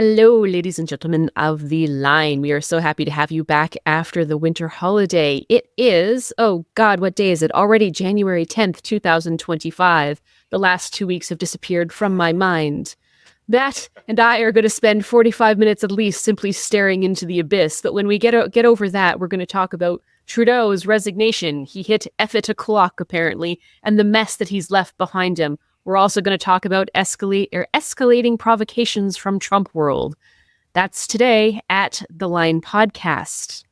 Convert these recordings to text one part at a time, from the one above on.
Hello, ladies and gentlemen of the line. We are so happy to have you back after the winter holiday. It is, oh God, what day is it? Already January 10th, 2025. The last 2 weeks have disappeared from my mind. Matt and I are going to spend 45 minutes at least simply staring into the abyss. But when we get over that, we're going to talk about Trudeau's resignation. He hit F it o'clock, apparently, and the mess that he's left behind him. We're also going to talk about escalating provocations from Trump world. That's today at The Line Podcast.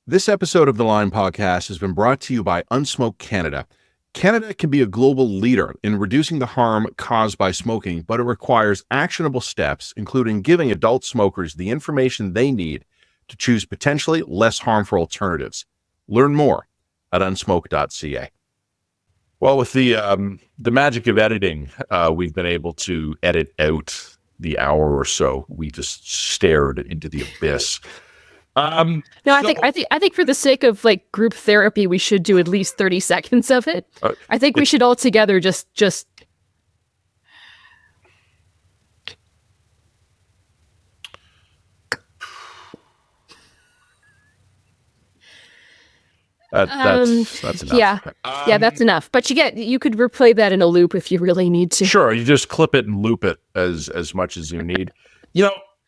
This episode of The Line Podcast has been brought to you by Unsmoke Canada. Canada can be a global leader in reducing the harm caused by smoking, but it requires actionable steps, including giving adult smokers the information they need to choose potentially less harmful alternatives. Learn more at unsmoke.ca. Well, with the magic of editing, we've been able to edit out the hour or so we just stared into the abyss. No, I think for the sake of like group therapy, we should do at least 30 seconds of it. I think we should all together just. That's enough. Yeah, that's enough. But you could replay that in a loop if you really need to. Sure, you just clip it and loop it as much as you need.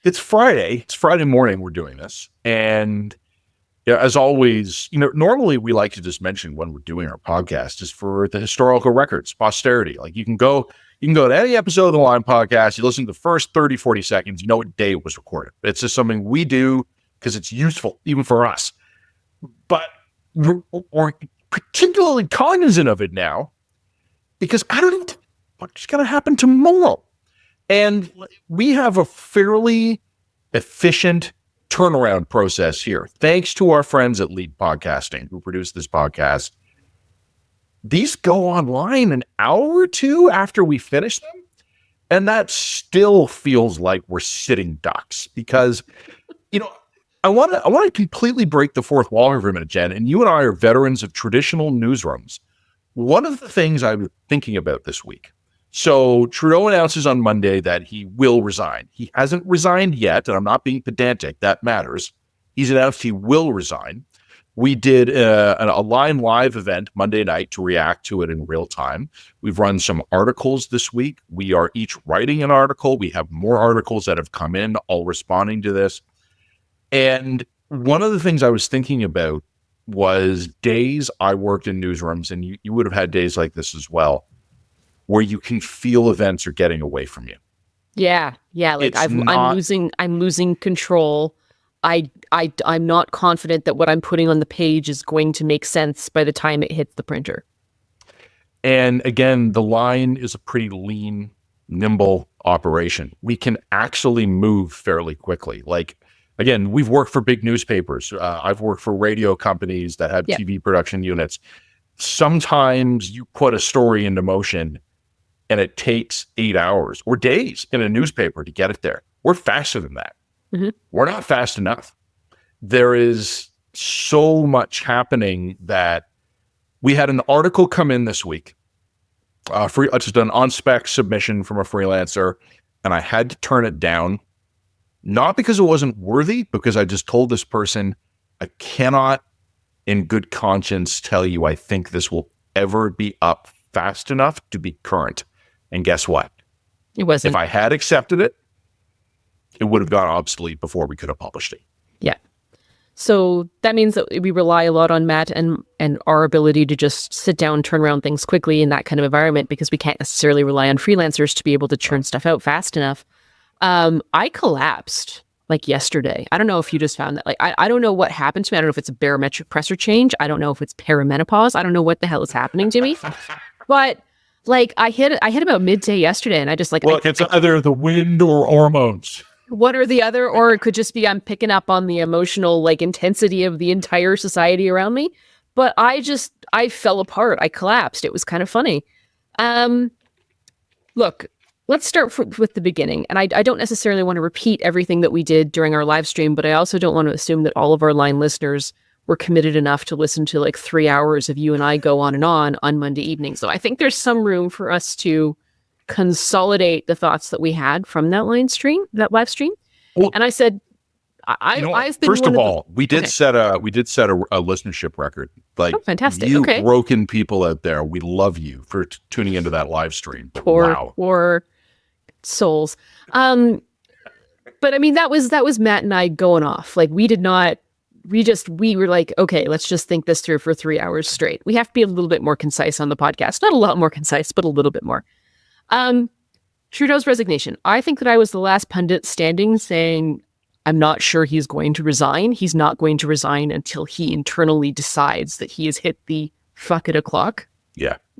It's Friday. It's Friday morning we're doing this. And as always, normally we like to just mention when we're doing our podcast just for the historical records, posterity. Like you can go to any episode of the Line Podcast, you listen to the first 30, 40 seconds, you know what day it was recorded. It's just something we do because it's useful, even for us. But we're particularly cognizant of it now because I don't know what's going to happen tomorrow. And we have a fairly efficient turnaround process here. Thanks to our friends at Lead Podcasting who produce this podcast. These go online an hour or two after we finish them. And that still feels like we're sitting ducks because, I want to completely break the fourth wall for a minute, Jen. And you and I are veterans of traditional newsrooms. One of the things I was thinking about this week. So Trudeau announces on Monday that he will resign. He hasn't resigned yet, and I'm not being pedantic. That matters. He's announced he will resign. We did a Line Live event Monday night to react to it in real time. We've run some articles this week. We are each writing an article. We have more articles that have come in, all responding to this. And one of the things I was thinking about was days I worked in newsrooms, and you would have had days like this as well, where you can feel events are getting away from you. Yeah. Like I'm losing control. I'm not confident that what I'm putting on the page is going to make sense by the time it hits the printer. And again, the Line is a pretty lean, nimble operation. We can actually move fairly quickly. Like, again, we've worked for big newspapers. I've worked for radio companies that have TV production units. Sometimes you put a story into motion and it takes 8 hours or days in a newspaper to get it there. We're faster than that. Mm-hmm. We're not fast enough. There is so much happening that we had an article come in this week, just an on-spec submission from a freelancer, and I had to turn it down, not because it wasn't worthy, because I just told this person, I cannot in good conscience tell you I think this will ever be up fast enough to be current. And guess what? It wasn't. If I had accepted it, it would have gone obsolete before we could have published it. Yeah. So that means that we rely a lot on Matt and our ability to just sit down, turn around things quickly in that kind of environment, because we can't necessarily rely on freelancers to be able to churn stuff out fast enough. I collapsed like yesterday. I don't know if you just found that. Like, I don't know what happened to me. I don't know if it's a barometric pressure change. I don't know if it's perimenopause. I don't know what the hell is happening to me. But like I hit about midday yesterday, and I just like look, it's either the wind or hormones. What are the other, or it could just be I'm picking up on the emotional like intensity of the entire society around me. But I fell apart. I collapsed. It was kind of funny. Look, let's start with the beginning. And I don't necessarily want to repeat everything that we did during our live stream, but I also don't want to assume that all of our Line listeners were committed enough to listen to like 3 hours of you and I go on Monday evening. So I think there's some room for us to consolidate the thoughts that we had from that live stream. Well, and I said, I've been first one of all, we did okay. set a listenership record. Like, fantastic. You okay. broken people out there, we love you for tuning into that live stream. Poor souls. But I mean, that was Matt and I going off. Like, we were like, okay, let's just think this through for 3 hours straight. We have to be a little bit more concise on the podcast. Not a lot more concise, but a little bit more. Trudeau's resignation. I think that I was the last pundit standing saying, I'm not sure he's going to resign. He's not going to resign until he internally decides that he has hit the fuck it o'clock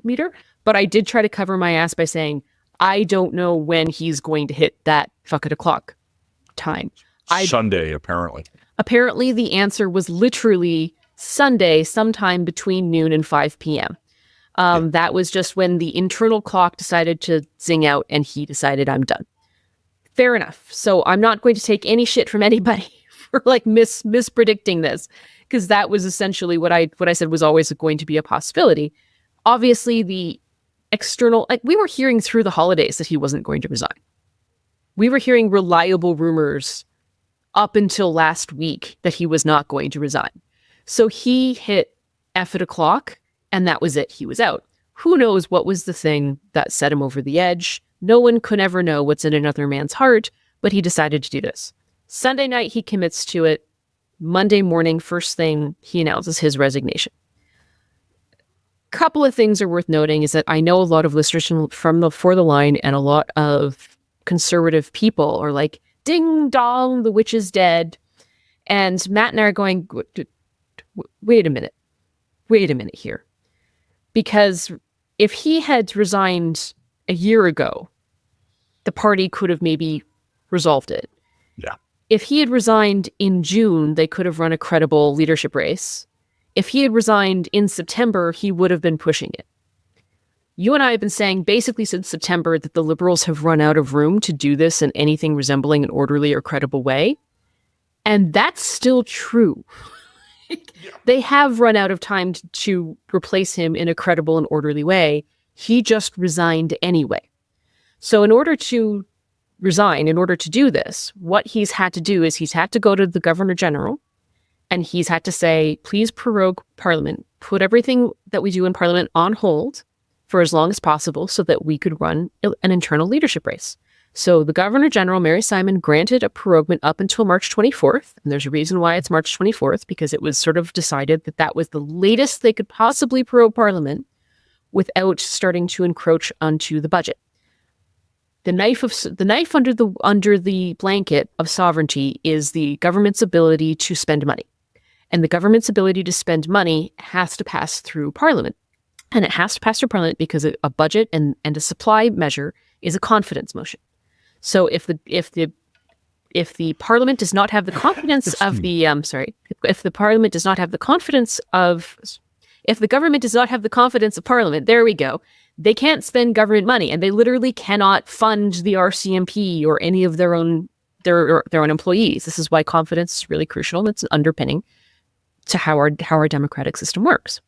meter. But I did try to cover my ass by saying, I don't know when he's going to hit that fuck it o'clock time. Sunday, apparently. Apparently, the answer was literally Sunday, sometime between noon and 5 p.m. That was just when the internal clock decided to zing out and he decided, I'm done. Fair enough. So I'm not going to take any shit from anybody for like mispredicting this, because that was essentially what I said was always going to be a possibility. Obviously, the external, like, we were hearing through the holidays that he wasn't going to resign. We were hearing reliable rumors up until last week that he was not going to resign. So he hit F at o'clock, and that was it. He was out. Who knows what was the thing that set him over the edge? No one could ever know what's in another man's heart, but he decided to do this. Sunday night, he commits to it. Monday morning, first thing, he announces his resignation. Couple of things are worth noting is that I know a lot of listeners from For the Line and a lot of conservative people are like, ding dong, the witch is dead. And Matt and I are going, wait a minute here. Because if he had resigned a year ago, the party could have maybe resolved it. Yeah. If he had resigned in June, they could have run a credible leadership race. If he had resigned in September, he would have been pushing it. You and I have been saying basically since September that the Liberals have run out of room to do this in anything resembling an orderly or credible way. And that's still true. They have run out of time to replace him in a credible and orderly way. He just resigned anyway. So in order to resign, in order to do this, what he's had to do is he's had to go to the Governor General and he's had to say, please prorogue Parliament, put everything that we do in Parliament on hold for as long as possible so that we could run an internal leadership race. So the Governor General, Mary Simon, granted a proroguement up until March 24th. And there's a reason why it's March 24th, because it was sort of decided that that was the latest they could possibly prorogue Parliament without starting to encroach onto the budget. The knife under the blanket of sovereignty is the government's ability to spend money. And the government's ability to spend money has to pass through Parliament. And it has to pass through Parliament because a budget and a supply measure is a confidence motion. So if the Parliament does not have the confidence of the if the Parliament does not have the confidence of if the government does not have the confidence of Parliament, there we go. They can't spend government money, and they literally cannot fund the RCMP or any of their own employees. This is why confidence is really crucial, and it's an underpinning to how our democratic system works.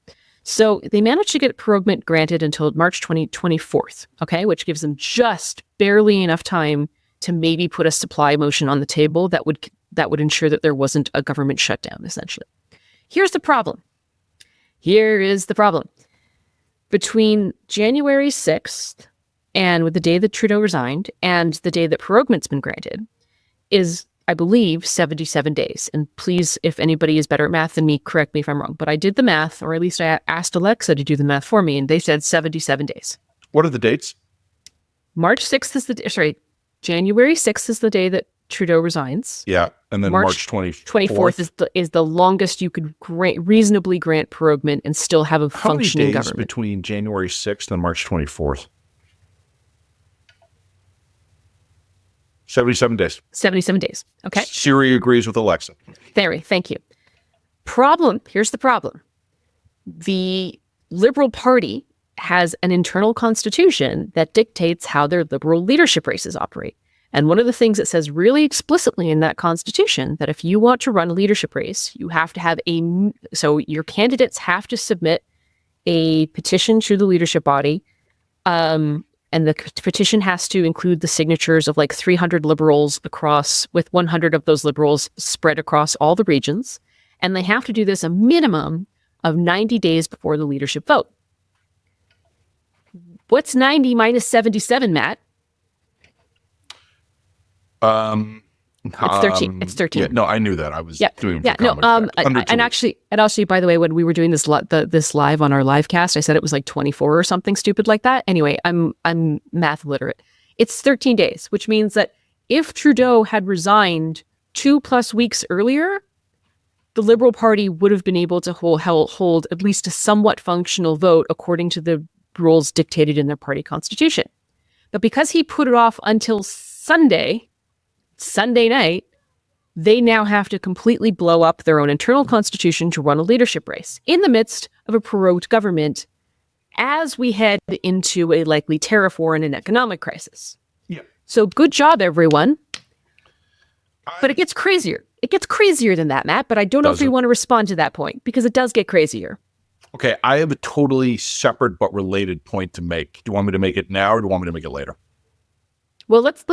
So they managed to get proroguement granted until March 24th, okay, which gives them just barely enough time to maybe put a supply motion on the table that would ensure that there wasn't a government shutdown, essentially. Here's the problem. Here is the problem. Between January 6th and with the day that Trudeau resigned and the day that proroguement's been granted is, I believe, 77 days. And please, if anybody is better at math than me, correct me if I'm wrong. But I did the math, or at least I asked Alexa to do the math for me, and they said 77 days. What are the dates? January 6th is the day that Trudeau resigns. Yeah, and then March 24th is the longest you could reasonably grant proroguement and still have a functioning government. How many days between January 6th and March 24th? 77 days. 77 days. Okay. Siri agrees with Alexa. Thank you. Here's the problem. The Liberal Party has an internal constitution that dictates how their Liberal leadership races operate. And one of the things it says really explicitly in that constitution that if you want to run a leadership race, you have to have so your candidates have to submit a petition to the leadership body. And the petition has to include the signatures of like 300 liberals with 100 of those liberals spread across all the regions. And they have to do this a minimum of 90 days before the leadership vote. What's 90 minus 77, Matt? It's 13. It's 13. Yeah, no, I knew that. I was doing it for and actually, by the way, when we were doing this live on our live cast, I said it was like 24 or something stupid like that. Anyway, I'm math literate. It's 13 days, which means that if Trudeau had resigned 2+ weeks earlier, the Liberal Party would have been able to hold at least a somewhat functional vote according to the rules dictated in their party constitution. But because he put it off until Sunday night, they now have to completely blow up their own internal constitution to run a leadership race in the midst of a prorogued government as we head into a likely tariff war and an economic crisis. Yeah. So good job, everyone. But it gets crazier. It gets crazier than that, Matt, but I don't know if you want to respond to that point because it does get crazier. Okay, I have a totally separate but related point to make. Do you want me to make it now or do you want me to make it later? Well, let's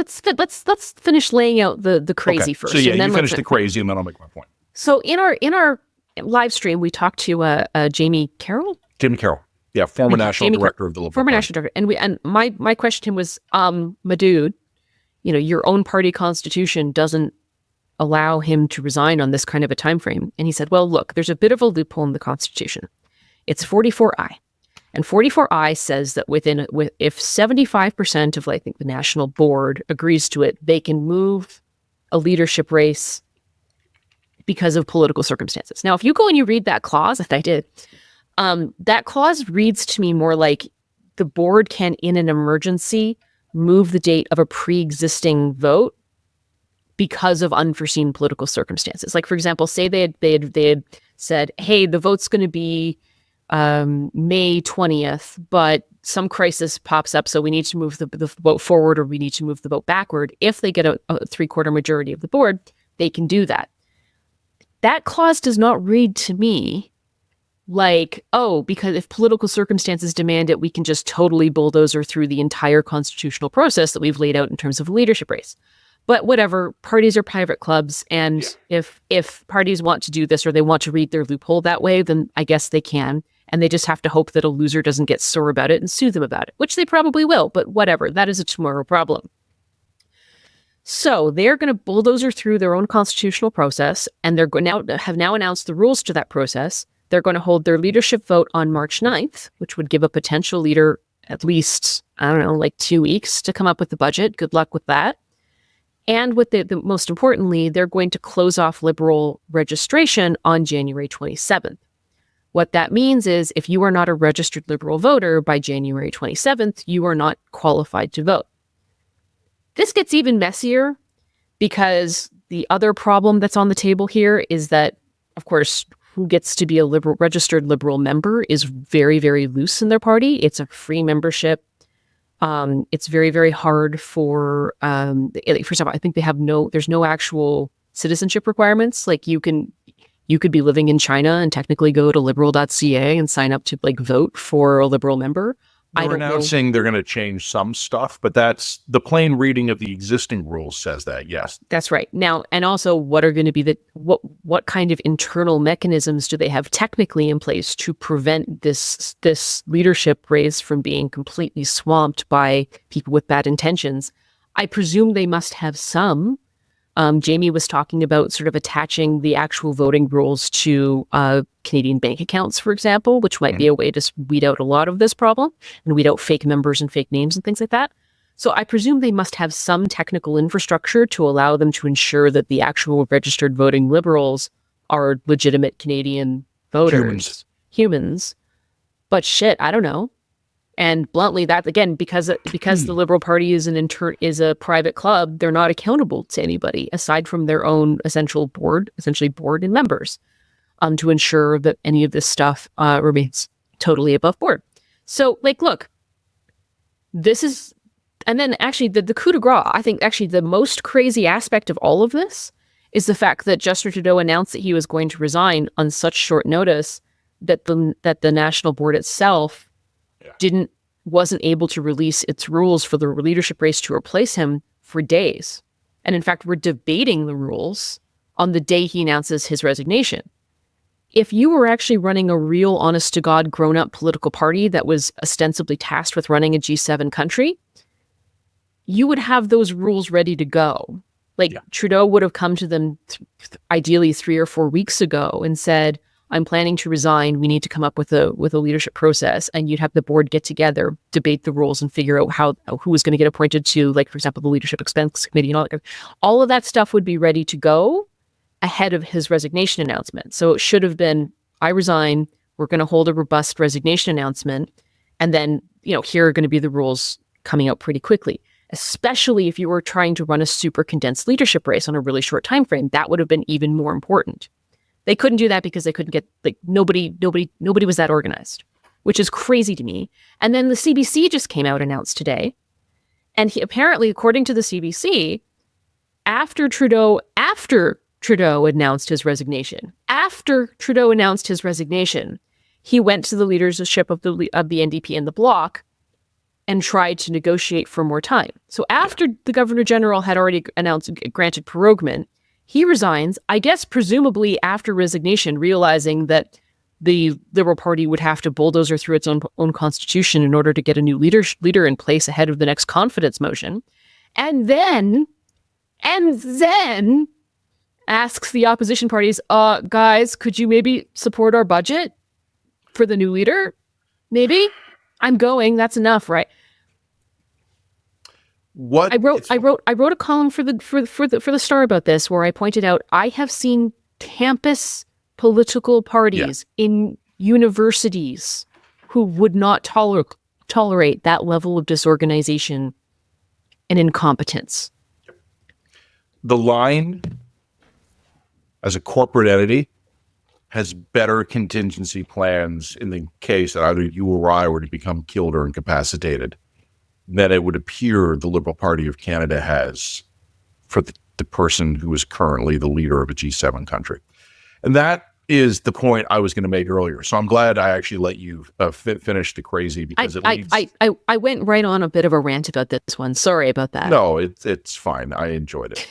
finish laying out the crazy first. So yeah, and then you finish the crazy, and then I'll make my point. So in our live stream, we talked to Jamie Carroll. Jamie Carroll, yeah, former national director of the Liberal Party. National director, and my question to him was, my dude, your own party constitution doesn't allow him to resign on this kind of a time frame. And he said, well, look, there's a bit of a loophole in the constitution. It's 44I. And 44I says that if 75% of, I think, the national board agrees to it, they can move a leadership race because of political circumstances. Now, if you go and you read that clause, if I did, that clause reads to me more like the board can, in an emergency, move the date of a pre-existing vote because of unforeseen political circumstances. Like, for example, say they had said, hey, the vote's going to be May 20th, but some crisis pops up, so we need to move the vote forward or we need to move the vote backward. If they get a 3/4 majority of the board, they can do that. That clause does not read to me like, oh, because if political circumstances demand it, we can just totally bulldozer through the entire constitutional process that we've laid out in terms of a leadership race. But whatever, parties are private clubs, and if parties want to do this or they want to read their loophole that way, then I guess they can. And they just have to hope that a loser doesn't get sore about it and sue them about it, which they probably will, but whatever. That is a tomorrow problem. So they're going to bulldozer through their own constitutional process, and they're going to have now announced the rules to that process. They're going to hold their leadership vote on March 9th, which would give a potential leader at least, I don't know, like 2 weeks to come up with the budget. Good luck with that. And with the most importantly, they're going to close off Liberal registration on January 27th. What that means is if you are not a registered Liberal voter by January 27th, you are not qualified to vote. This gets even messier because the other problem that's on the table here is that, of course, who gets to be a registered Liberal member is very, very loose in their party. It's a free membership. It's very, very hard for first of all, I think there's no actual citizenship requirements. Like you could be living in China and technically go to liberal.ca and sign up to vote for a Liberal member. They're announcing they're going to change some stuff, but that's the plain reading of the existing rules says that, yes. That's right. Now, and also what are going to be what kind of internal mechanisms do they have technically in place to prevent this leadership race from being completely swamped by people with bad intentions? I presume they must have some. Jamie was talking about sort of attaching the actual voting rules to Canadian bank accounts, for example, which might be a way to weed out a lot of this problem and weed out fake members and fake names and things like that. So I presume they must have some technical infrastructure to allow them to ensure that the actual registered voting Liberals are legitimate Canadian voters. Humans. But shit, I don't know. And bluntly, that again, because the Liberal Party is a private club, they're not accountable to anybody aside from their own essentially board and members, to ensure that any of this stuff remains totally above board. So, look, this is And then actually the coup de grace, I think actually the most crazy aspect of all of this is the fact that Justin Trudeau announced that he was going to resign on such short notice that the National Board itself wasn't able to release its rules for the leadership race to replace him for days. And in fact, we're debating the rules on the day he announces his resignation. If you were actually running a real honest-to-God grown-up political party that was ostensibly tasked with running a G7 country, you would have those rules ready to go. Trudeau would have come to them ideally 3 or 4 weeks ago and said, I'm planning to resign. We need to come up with a leadership process. And you'd have the board get together, debate the rules, and figure out who was going to get appointed to, like, for example, the Leadership Expense Committee and all that. All of that stuff would be ready to go ahead of his resignation announcement. So it should have been, I resign. We're going to hold a robust resignation announcement. And then, here are going to be the rules coming out pretty quickly. Especially if you were trying to run a super condensed leadership race on a really short time frame, that would have been even more important. They couldn't do that because they couldn't get, nobody was that organized, which is crazy to me. And then the CBC just came out and announced today. And apparently, according to the CBC, after Trudeau announced his resignation, he went to the leadership of the NDP and the Bloc and tried to negotiate for more time. So after the Governor General had already granted proroguement, he resigns, I guess presumably after resignation, realizing that the Liberal Party would have to bulldozer through its own constitution in order to get a new leader in place ahead of the next confidence motion. And then asks the opposition parties, guys, could you maybe support our budget for the new leader? Maybe? I'm going. That's enough, right? I wrote a column for the Star about this, where I pointed out I have seen campus political parties in universities who would not tolerate that level of disorganization and incompetence. The line, as a corporate entity, has better contingency plans in the case that either you or I were to become killed or incapacitated than it would appear the Liberal Party of Canada has for the person who is currently the leader of a G7 country. And that is the point I was going to make earlier. So I'm glad I actually let you finish the crazy, because I went right on a bit of a rant about this one. Sorry about that. No, it's fine. I enjoyed it.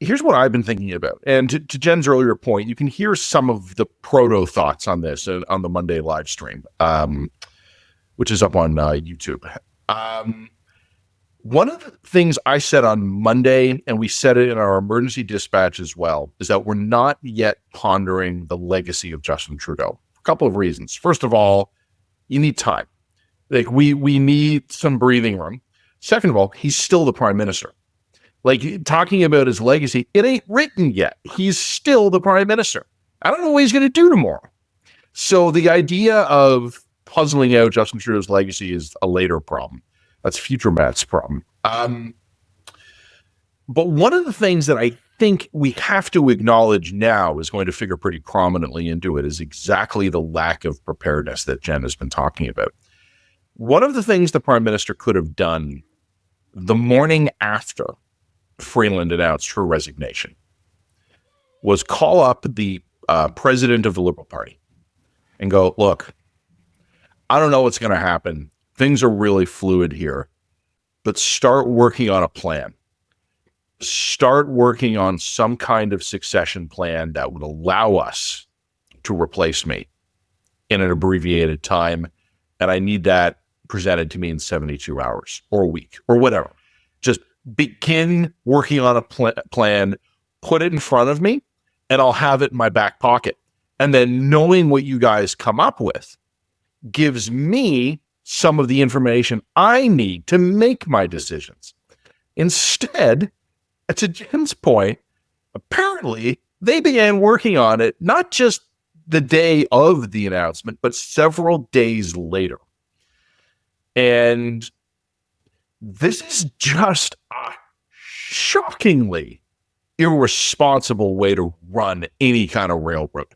Here's what I've been thinking about. And to Jen's earlier point, you can hear some of the proto thoughts on this on the Monday live stream, which is up on YouTube. One of the things I said on Monday, and we said it in our emergency dispatch as well, is that we're not yet pondering the legacy of Justin Trudeau. For a couple of reasons. First of all, you need time. Like we need some breathing room. Second of all, he's still the prime minister. Like, talking about his legacy, it ain't written yet. He's still the prime minister. I don't know what he's going to do tomorrow. So the idea of puzzling out Justin Trudeau's legacy is a later problem. That's future Matt's problem. But one of the things that I think we have to acknowledge now is going to figure pretty prominently into it is exactly the lack of preparedness that Jen has been talking about. One of the things the prime minister could have done the morning after Freeland announced her resignation was call up the president of the Liberal Party and go, look, I don't know what's going to happen. Things are really fluid here, but start working on a plan. Start working on some kind of succession plan that would allow us to replace me in an abbreviated time. And I need that presented to me in 72 hours or a week or whatever. Just begin working on a plan, put it in front of me, and I'll have it in my back pocket. And then knowing what you guys come up with gives me some of the information I need to make my decisions. Instead, to Jen's point, apparently they began working on it not just the day of the announcement, but several days later. And this is just a shockingly irresponsible way to run any kind of railroad.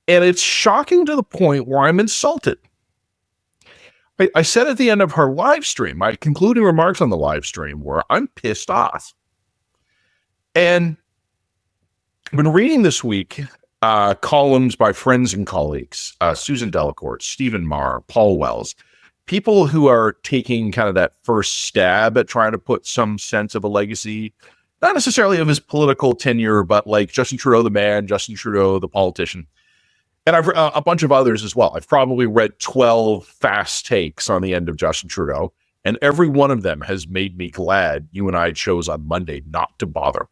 And it's shocking to the point where I'm insulted. I said at the end of her live stream, my concluding remarks on the live stream were, I'm pissed off. And I've been reading this week columns by friends and colleagues, Susan Delacourt, Stephen Marr, Paul Wells, people who are taking kind of that first stab at trying to put some sense of a legacy, not necessarily of his political tenure, but like Justin Trudeau the man, Justin Trudeau the politician. And I've a bunch of others as well. I've probably read 12 fast takes on the end of Justin Trudeau, and every one of them has made me glad you and I chose on Monday not to bother,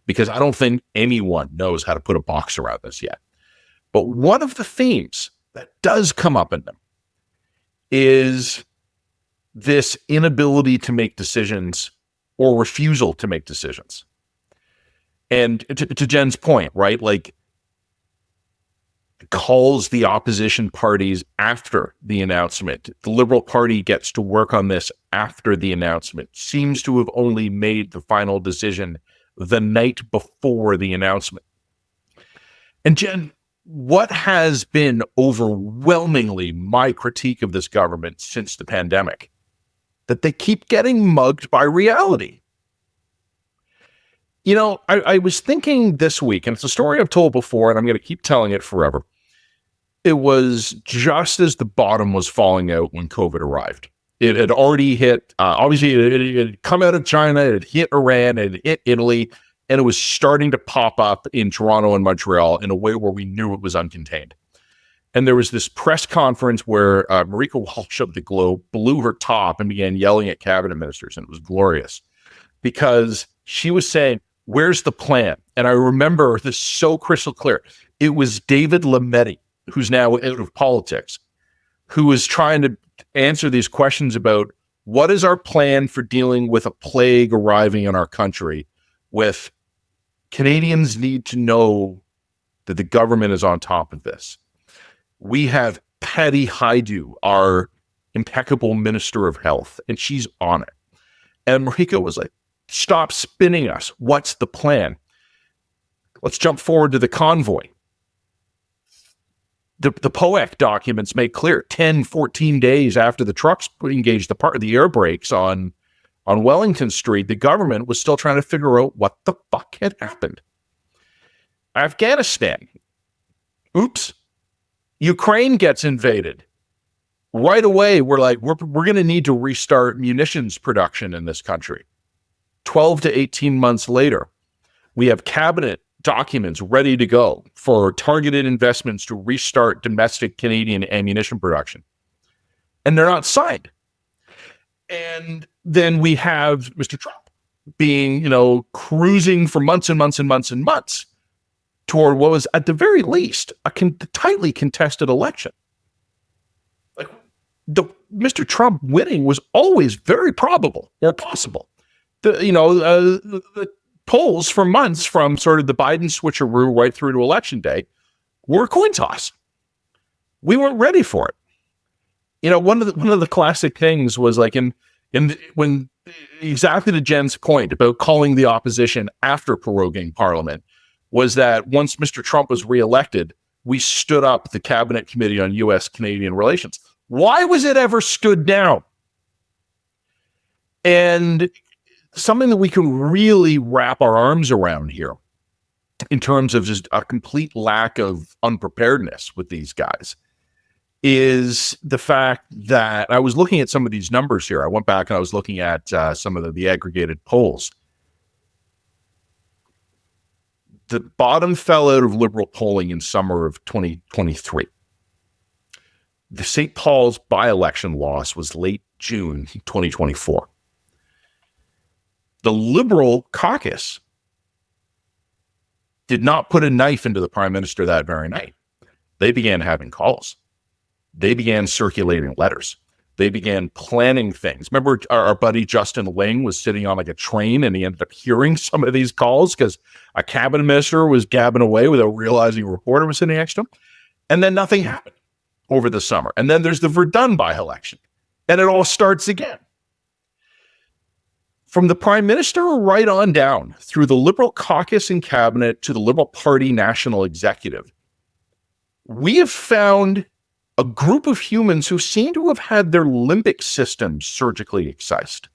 because I don't think anyone knows how to put a box around this yet. But one of the themes that does come up in them is this inability to make decisions or refusal to make decisions. And to Jen's point, right? Like, calls the opposition parties after the announcement. The Liberal Party gets to work on this after the announcement. Seems to have only made the final decision the night before the announcement. And Jen, what has been overwhelmingly my critique of this government since the pandemic? That they keep getting mugged by reality. You know, I was thinking this week, and it's a story I've told before, and I'm going to keep telling it forever. It was just as the bottom was falling out when COVID arrived. It had already hit, obviously, it had come out of China, it had hit Iran, it had hit Italy, and it was starting to pop up in Toronto and Montreal in a way where we knew it was uncontained. And there was this press conference where Marika Walsh of The Globe blew her top and began yelling at cabinet ministers, and it was glorious because she was saying, where's the plan? And I remember this so crystal clear. It was David Lametti, who's now out of politics, who was trying to answer these questions about what is our plan for dealing with a plague arriving in our country, with Canadians need to know that the government is on top of this. We have Patty Hajdu, our impeccable Minister of Health, and she's on it. And Marika was like, stop spinning us. What's the plan? Let's jump forward to the convoy. The POEC documents make clear 10, 14 days after the trucks engaged the air brakes on Wellington Street, the government was still trying to figure out what the fuck had happened. Afghanistan. Oops. Ukraine gets invaded. Right away, we're like, we're going to need to restart munitions production in this country. 12 to 18 months later, we have cabinet documents ready to go for targeted investments to restart domestic Canadian ammunition production. And they're not signed. And then we have Mr. Trump being, cruising for months and months and months and months toward what was, at the very least, a tightly contested election. Like, Mr. Trump winning was always very probable or possible. The polls for months from sort of the Biden switcheroo right through to election day were a coin toss. We weren't ready for it. One of the classic things was like when exactly to Jen's point about calling the opposition after proroguing Parliament was that once Mr. Trump was reelected, we stood up the Cabinet Committee on U.S.-Canadian Relations. Why was it ever stood down? And something that we can really wrap our arms around here in terms of just a complete lack of unpreparedness with these guys is the fact that I was looking at some of these numbers here. I went back and I was looking at some of the aggregated polls. The bottom fell out of Liberal polling in summer of 2023. The St. Paul's by-election loss was late June 2024. The Liberal caucus did not put a knife into the Prime Minister that very night. They began having calls. They began circulating letters. They began planning things. Remember our buddy Justin Ling was sitting on like a train and he ended up hearing some of these calls because a cabinet minister was gabbing away without realizing a reporter was sitting next to him. And then nothing happened over the summer. And then there's the Verdun by-election. And it all starts again. From the Prime Minister right on down, through the Liberal caucus and cabinet to the Liberal Party national executive, we have found a group of humans who seem to have had their limbic systems surgically excised.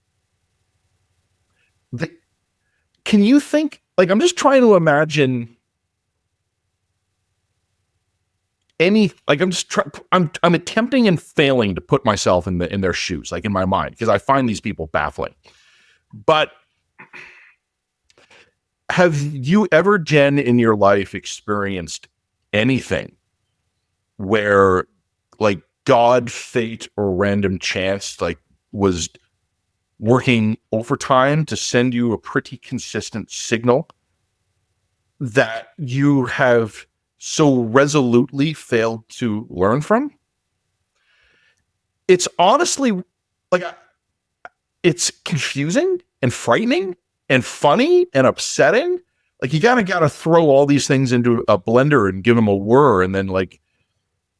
Can you think, like, I'm just trying to imagine I'm attempting and failing to put myself in their shoes, like in my mind, because I find these people baffling. But have you ever, Jen, in your life experienced anything where like God, fate, or random chance like was working overtime to send you a pretty consistent signal that you have so resolutely failed to learn from? It's honestly like, it's confusing and frightening and funny and upsetting. Like, you gotta throw all these things into a blender and give them a whir, and then like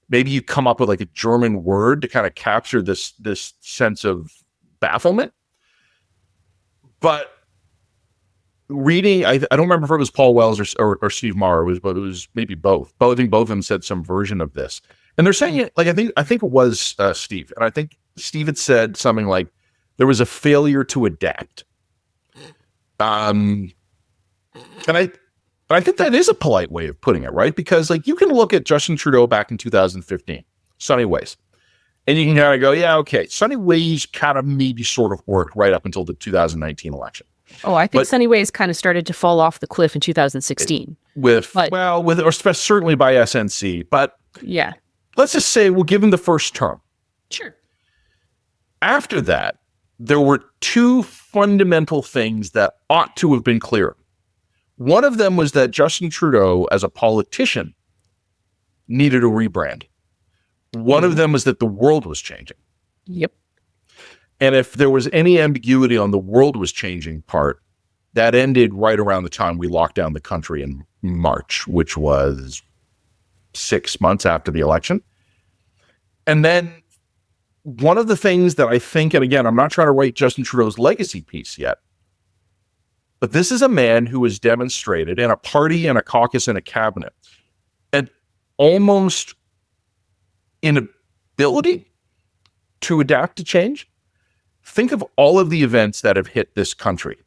maybe you come up with like a German word to kind of capture this sense of bafflement. But reading, I don't remember if it was Paul Wells or Steve Maher, but it was maybe both. But I think both of them said some version of this, and they're saying it like I think it was Steve, and I think Steve had said something like there was a failure to adapt. And I think that is a polite way of putting it, right? Because like you can look at Justin Trudeau back in 2015, Sunny Ways, and you can kind of go, yeah, okay, Sunny Ways kind of maybe sort of worked right up until the 2019 election. Oh, I think Sunny Ways kind of started to fall off the cliff in 2016. Certainly by SNC, but yeah, let's just say we'll give him the first term. Sure. After that, there were two fundamental things that ought to have been clear. One of them was that Justin Trudeau, as a politician, needed a rebrand. One of them was that the world was changing. Yep. And if there was any ambiguity on the world was changing part, that ended right around the time we locked down the country in March, which was 6 months after the election. And then one of the things that I think, and again, I'm not trying to write Justin Trudeau's legacy piece yet, but this is a man who has demonstrated in a party and a caucus and a cabinet an almost inability to adapt to change. Think of all of the events that have hit this country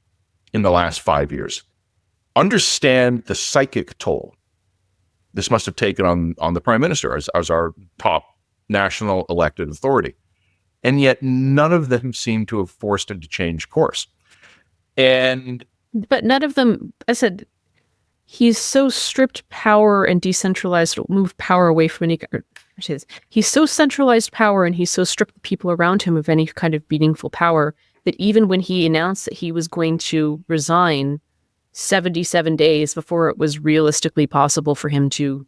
in the last 5 years. Understand the psychic toll this must have taken on the Prime Minister as our top national elected authority. And yet none of them seem to have forced him to change course. But none of them, I said, he's so stripped power and decentralized, moved power away from any, he's so centralized power and he's so stripped the people around him of any kind of meaningful power that even when he announced that he was going to resign 77 days before it was realistically possible for him to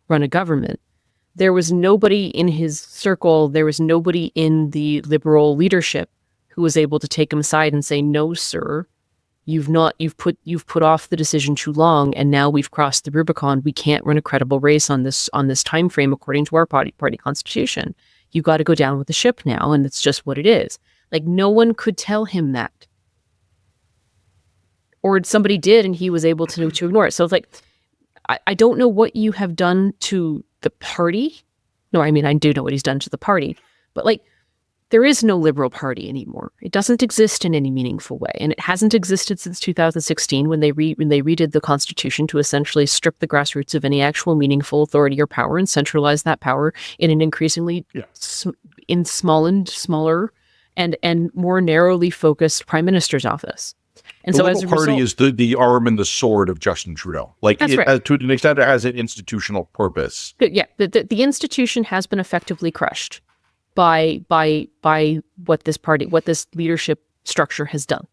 run a government, there was nobody in his circle, there was nobody in the Liberal leadership who was able to take him aside and say, no, sir, you've put off the decision too long, and now we've crossed the Rubicon. We can't run a credible race on this time frame according to our party constitution. You got to go down with the ship now, and it's just what it is. Like, no one could tell him that. Or somebody did, and he was able to ignore it. So it's like, I don't know what you have done to the party. No, I mean, I do know what he's done to the party, but like, there is no Liberal Party anymore. It doesn't exist in any meaningful way. And it hasn't existed since 2016 when they redid the Constitution to essentially strip the grassroots of any actual meaningful authority or power and centralize that power in an increasingly smaller and more narrowly focused Prime Minister's office. And the so Liberal Party is the arm and the sword of Justin Trudeau. Like, right. To an extent, it has an institutional purpose. Yeah, the institution has been effectively crushed by what this leadership structure has done.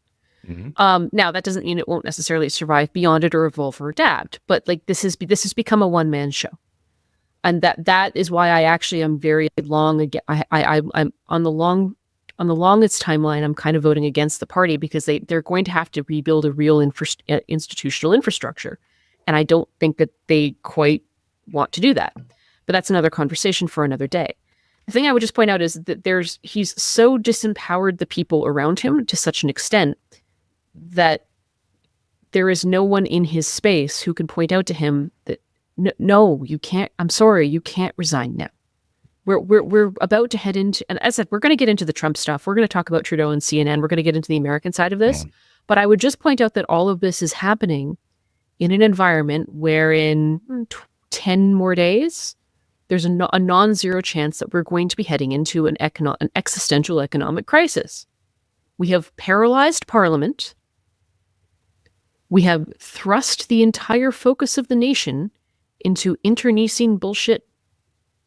Mm-hmm. Now, that doesn't mean it won't necessarily survive beyond it or evolve or adapt. But like, this has become a one-man show, and that is why I actually am very long again. I'm on the longest timeline. I'm kind of voting against the party because they're going to have to rebuild a real institutional infrastructure, and I don't think that they quite want to do that. But that's another conversation for another day. The thing I would just point out is that he's so disempowered the people around him to such an extent that there is no one in his space who can point out to him that no, you can't. I'm sorry, you can't resign now. We're about to head into, and as I said, we're going to get into the Trump stuff. We're going to talk about Trudeau and CNN. We're going to get into the American side of this. But I would just point out that all of this is happening in an environment where in 10 more days, there's a non-zero chance that we're going to be heading into an existential economic crisis. We have paralyzed Parliament. We have thrust the entire focus of the nation into internecine bullshit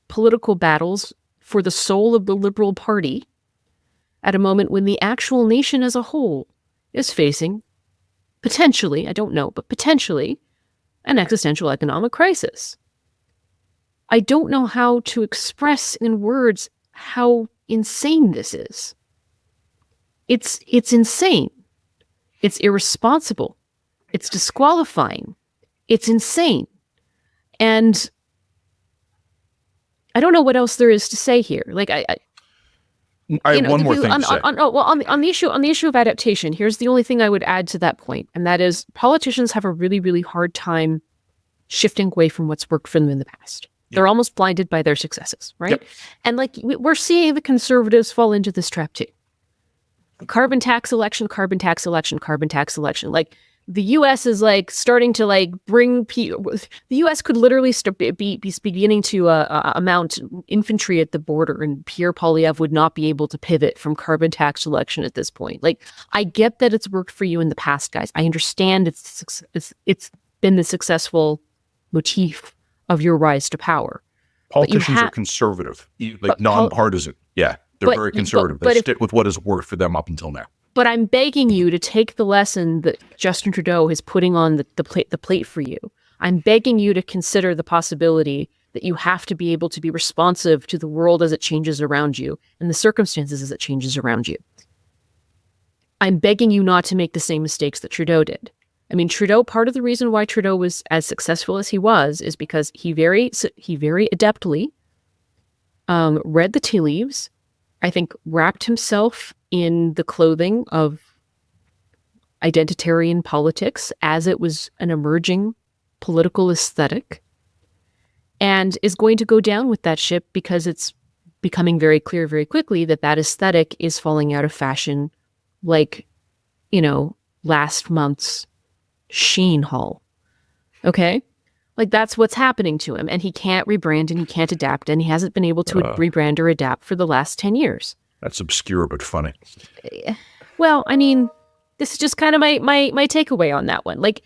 political battles for the soul of the Liberal Party at a moment when the actual nation as a whole is facing, potentially, I don't know, but potentially, an existential economic crisis. I don't know how to express in words how insane this is. It's insane. It's irresponsible. It's disqualifying. It's insane. And I don't know what else there is to say here. Like I have one more thing to say. On the issue of adaptation, here's the only thing I would add to that point, and that is politicians have a really, really hard time shifting away from what's worked for them in the past. Yep. They're almost blinded by their successes, right? Yep. And like we're seeing the conservatives fall into this trap too. Carbon tax election. Like the U.S. is like starting to like bring the U.S. could literally be beginning to mount infantry at the border, and Pierre Poilievre would not be able to pivot from carbon tax election at this point. Like, I get that it's worked for you in the past, guys. I understand it's been the successful motif of your rise to power. Politicians are conservative, like nonpartisan. Yeah, they're very conservative. They stick with what has worked for them up until now. But I'm begging you to take the lesson that Justin Trudeau is putting on the plate for you. I'm begging you to consider the possibility that you have to be able to be responsive to the world as it changes around you and the circumstances as it changes around you. I'm begging you not to make the same mistakes that Trudeau did. I mean, part of the reason why Trudeau was as successful as he was is because he very adeptly read the tea leaves, I think wrapped himself in the clothing of identitarian politics as it was an emerging political aesthetic, and is going to go down with that ship because it's becoming very clear very quickly that aesthetic is falling out of fashion, like, last month's Sheen haul. Okay? Like, that's what's happening to him, and he can't rebrand and he can't adapt, and he hasn't been able to rebrand or adapt for the last 10 years. That's obscure but funny. Well, I mean, this is just kind of my takeaway on that one. Like,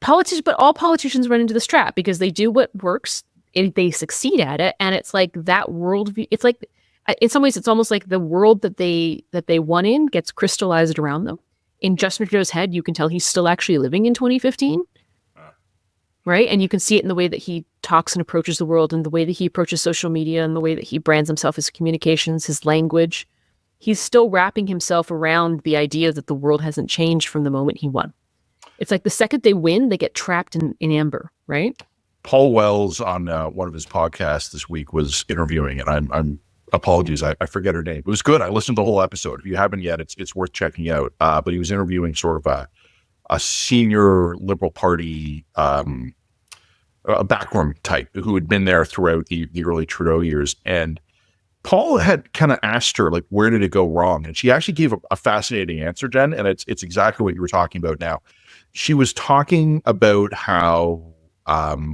all politicians run into this trap because they do what works, and they succeed at it, and it's like that worldview. It's like, in some ways, it's almost like the world that they won in gets crystallized around them. In Justin Trudeau's head, you can tell he's still actually living in 2015. Right? And you can see it in the way that he talks and approaches the world, and the way that he approaches social media, and the way that he brands himself, his communications, his language. He's still wrapping himself around the idea that the world hasn't changed from the moment he won. It's like the second they win, they get trapped in amber, right? Paul Wells on one of his podcasts this week was interviewing, and I'm apologies, I forget her name. It was good. I listened to the whole episode. If you haven't yet, it's worth checking out. But he was interviewing sort of a senior Liberal Party a backroom type who had been there throughout the early Trudeau years. And Paul had kind of asked her, like, where did it go wrong? And she actually gave a fascinating answer, Jen, and it's exactly what you were talking about now. She was talking about how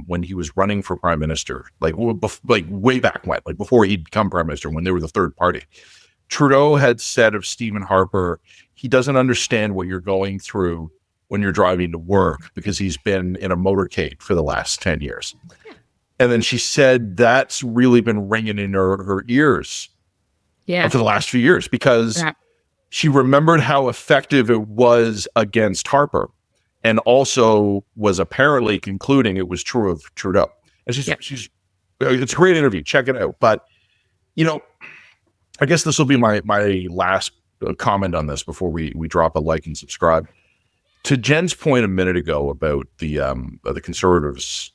when he was running for prime minister, like way back when, like before he'd become prime minister, when they were the third party, Trudeau had said of Stephen Harper, he doesn't understand what you're going through when you're driving to work because he's been in a motorcade for the last 10 years. And then she said that's really been ringing in her ears for the last few years because she remembered how effective it was against Harper, and also was apparently concluding it was true of Trudeau. And she's it's a great interview. Check it out. But, I guess this will be my last comment on this before we drop a like and subscribe. To Jen's point a minute ago about the Conservatives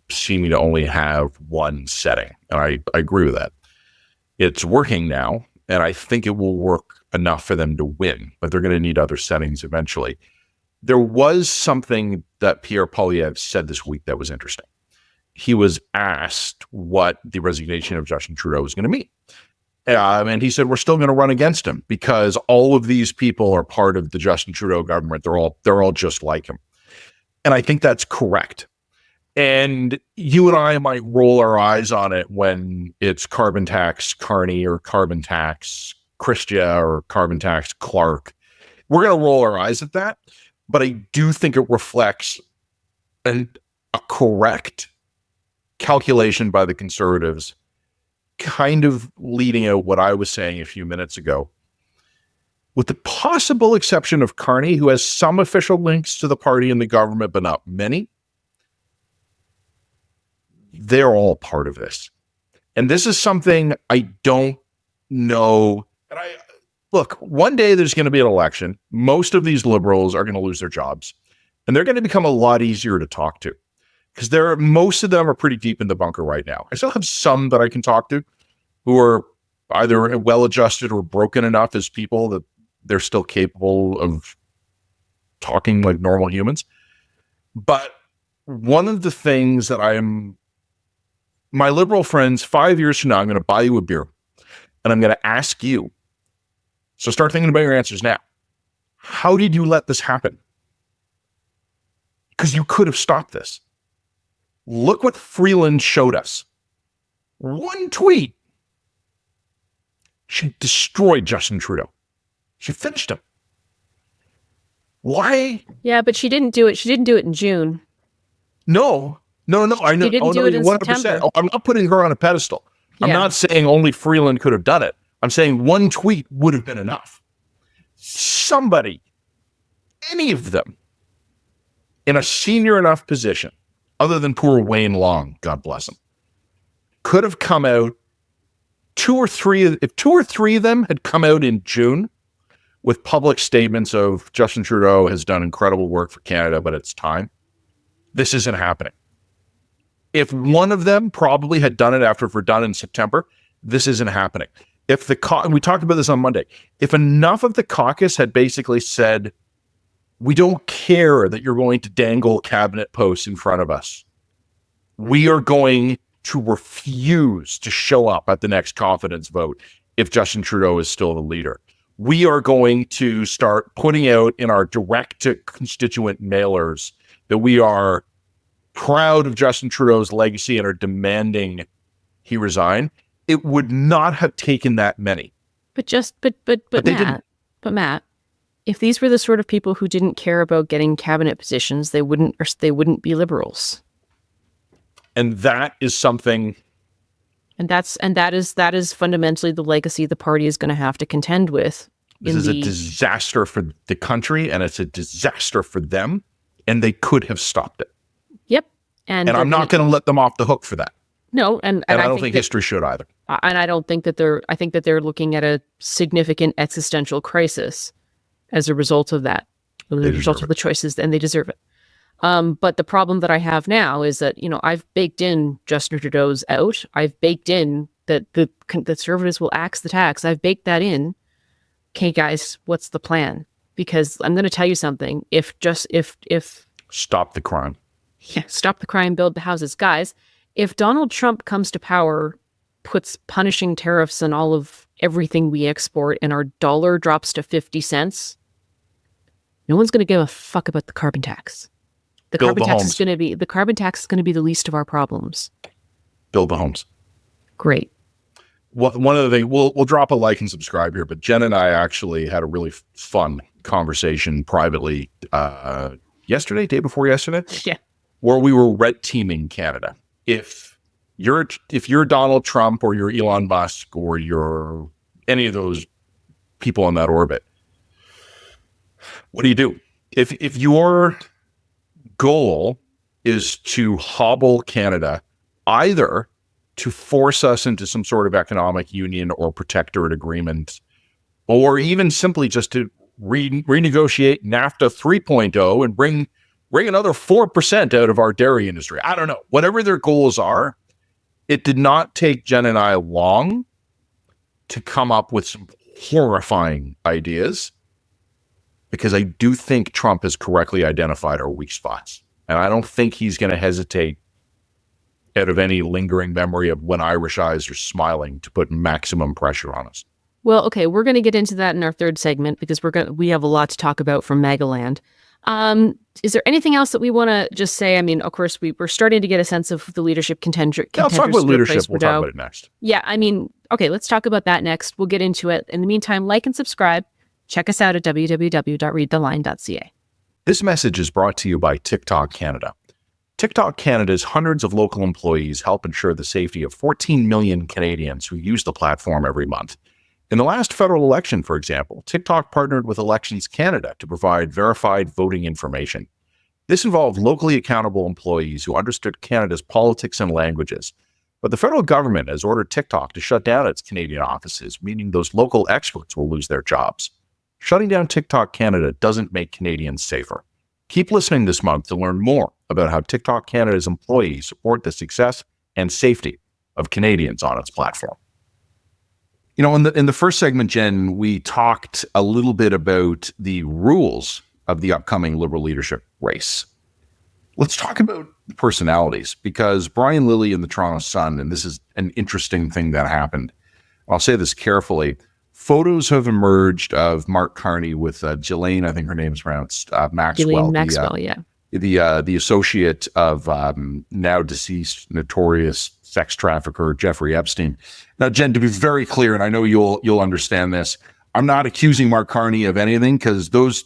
seeming to only have one setting, and I agree with that. It's working now, and I think it will work enough for them to win, but they're going to need other settings eventually. There was something that Pierre Poilievre said this week that was interesting. he was asked what the resignation of Justin Trudeau was going to mean. And he said, we're still going to run against him because all of these people are part of the Justin Trudeau government. They're all just like him. And I think that's correct. And you and I might roll our eyes on it when it's carbon tax Carney or carbon tax Chrystia or carbon tax Clark. We're going to roll our eyes at that. But I do think it reflects a correct calculation by the Conservatives, kind of leading out what I was saying a few minutes ago. With the possible exception of Carney, who has some official links to the party and the government, but not many, they're all part of this. And this is something I don't know. And look, one day there's going to be an election. Most of these liberals are going to lose their jobs, and they're going to become a lot easier to talk to because most of them are pretty deep in the bunker right now. I still have some that I can talk to who are either well-adjusted or broken enough as people that they're still capable of talking like normal humans. But one of the things that my liberal friends, 5 years from now, I'm going to buy you a beer and I'm going to ask you. So start thinking about your answers now. How did you let this happen? Because you could have stopped this. Look what Freeland showed us. One tweet. She destroyed Justin Trudeau. She finished him. Why? Yeah, but she didn't do it. She didn't do it in June. No. I know. She didn't do it in 100%. September. Oh, I'm not putting her on a pedestal. I'm not saying only Freeland could have done it. I'm saying one tweet would have been enough. Somebody, any of them, in a senior enough position, other than poor Wayne Long, God bless him, could have come out. If two or three of them had come out in June with public statements of Justin Trudeau has done incredible work for Canada, but it's time, this isn't happening. If one of them probably had done it after Verdun in September, this isn't happening. If we talked about this on Monday, if enough of the caucus had basically said, we don't care that you're going to dangle cabinet posts in front of us. We are going to refuse to show up at the next confidence vote if Justin Trudeau is still the leader. We are going to start putting out in our direct-to-constituent mailers that we are proud of Justin Trudeau's legacy and are demanding he resign. It would not have taken that many. But Matt, if these were the sort of people who didn't care about getting cabinet positions, they wouldn't be liberals. And that is something. And that is fundamentally the legacy the party is going to have to contend with. This is a disaster for the country, and it's a disaster for them, and they could have stopped it. Yep. And I'm not going to let them off the hook for that. No, and I don't think history should either. And I don't think that I think that they're looking at a significant existential crisis as a result of that, as a result of the choices, and they deserve it. But the problem that I have now is that, I've baked in Justin Trudeau's out. I've baked in that the Conservatives will axe the tax. I've baked that in. Okay, guys, what's the plan? Because I'm going to tell you something. If stop the crime. Yeah, stop the crime, build the houses. Guys, if Donald Trump comes to power, puts punishing tariffs on all of everything we export, and our dollar drops to 50 cents, no one's going to give a fuck about the carbon tax. The carbon tax is going to be the least of our problems. Build the homes. Great. One of the things, we'll drop a like and subscribe here, but Jen and I actually had a really fun conversation privately day before yesterday. Yeah. Where we were red teaming Canada. If you're Donald Trump or you're Elon Musk or you're any of those people in that orbit, what do you do? If your goal is to hobble Canada, either to force us into some sort of economic union or protectorate agreement, or even simply just to renegotiate NAFTA 3.0 and bring another 4% out of our dairy industry. I don't know. Whatever their goals are, it did not take Jen and I long to come up with some horrifying ideas, because I do think Trump has correctly identified our weak spots. And I don't think he's going to hesitate out of any lingering memory of when Irish eyes are smiling to put maximum pressure on us. Well, okay, we're going to get into that in our third segment because we have a lot to talk about from Magaland. Is there anything else that we want to just say? I mean, of course, we're starting to get a sense of the leadership contender. Yeah, let's talk about leadership. We'll talk about it next. Yeah, I mean, okay, let's talk about that next. We'll get into it. In the meantime, like and subscribe. Check us out at www.readtheline.ca. This message is brought to you by TikTok Canada. TikTok Canada's hundreds of local employees help ensure the safety of 14 million Canadians who use the platform every month. In the last federal election, for example, TikTok partnered with Elections Canada to provide verified voting information. This involved locally accountable employees who understood Canada's politics and languages. But the federal government has ordered TikTok to shut down its Canadian offices, meaning those local experts will lose their jobs. Shutting down TikTok Canada doesn't make Canadians safer. Keep listening this month to learn more about how TikTok Canada's employees support the success and safety of Canadians on its platform. You know, in the first segment, Jen, we talked a little bit about the rules of the upcoming Liberal leadership race. Let's talk about personalities, because Brian Lilley in the Toronto Sun, and this is an interesting thing that happened. I'll say this carefully. Photos have emerged of Mark Carney with Ghislaine, I think her name is pronounced, Maxwell. Ghislaine Maxwell, yeah. The associate of now deceased notorious sex trafficker Jeffrey Epstein. Now, Jen, to be very clear, and I know you'll understand this, I'm not accusing Mark Carney of anything, because those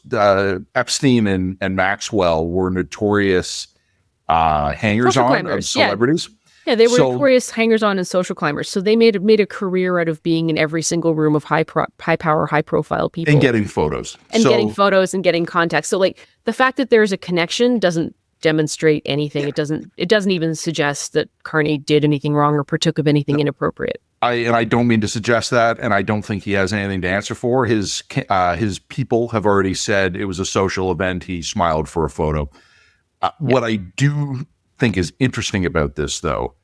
Epstein and Maxwell were notorious hangers-on of celebrities. Yeah, they were notorious hangers-on and social climbers. So they made a career out of being in every single room of high-power, high-profile people. And getting photos. And getting contacts. So, like, the fact that there's a connection doesn't demonstrate anything. Yeah. It doesn't even suggest that Carney did anything wrong or partook of anything inappropriate. I don't mean to suggest that, and I don't think he has anything to answer for. His people have already said it was a social event. He smiled for a photo. What I do think is interesting about this, though,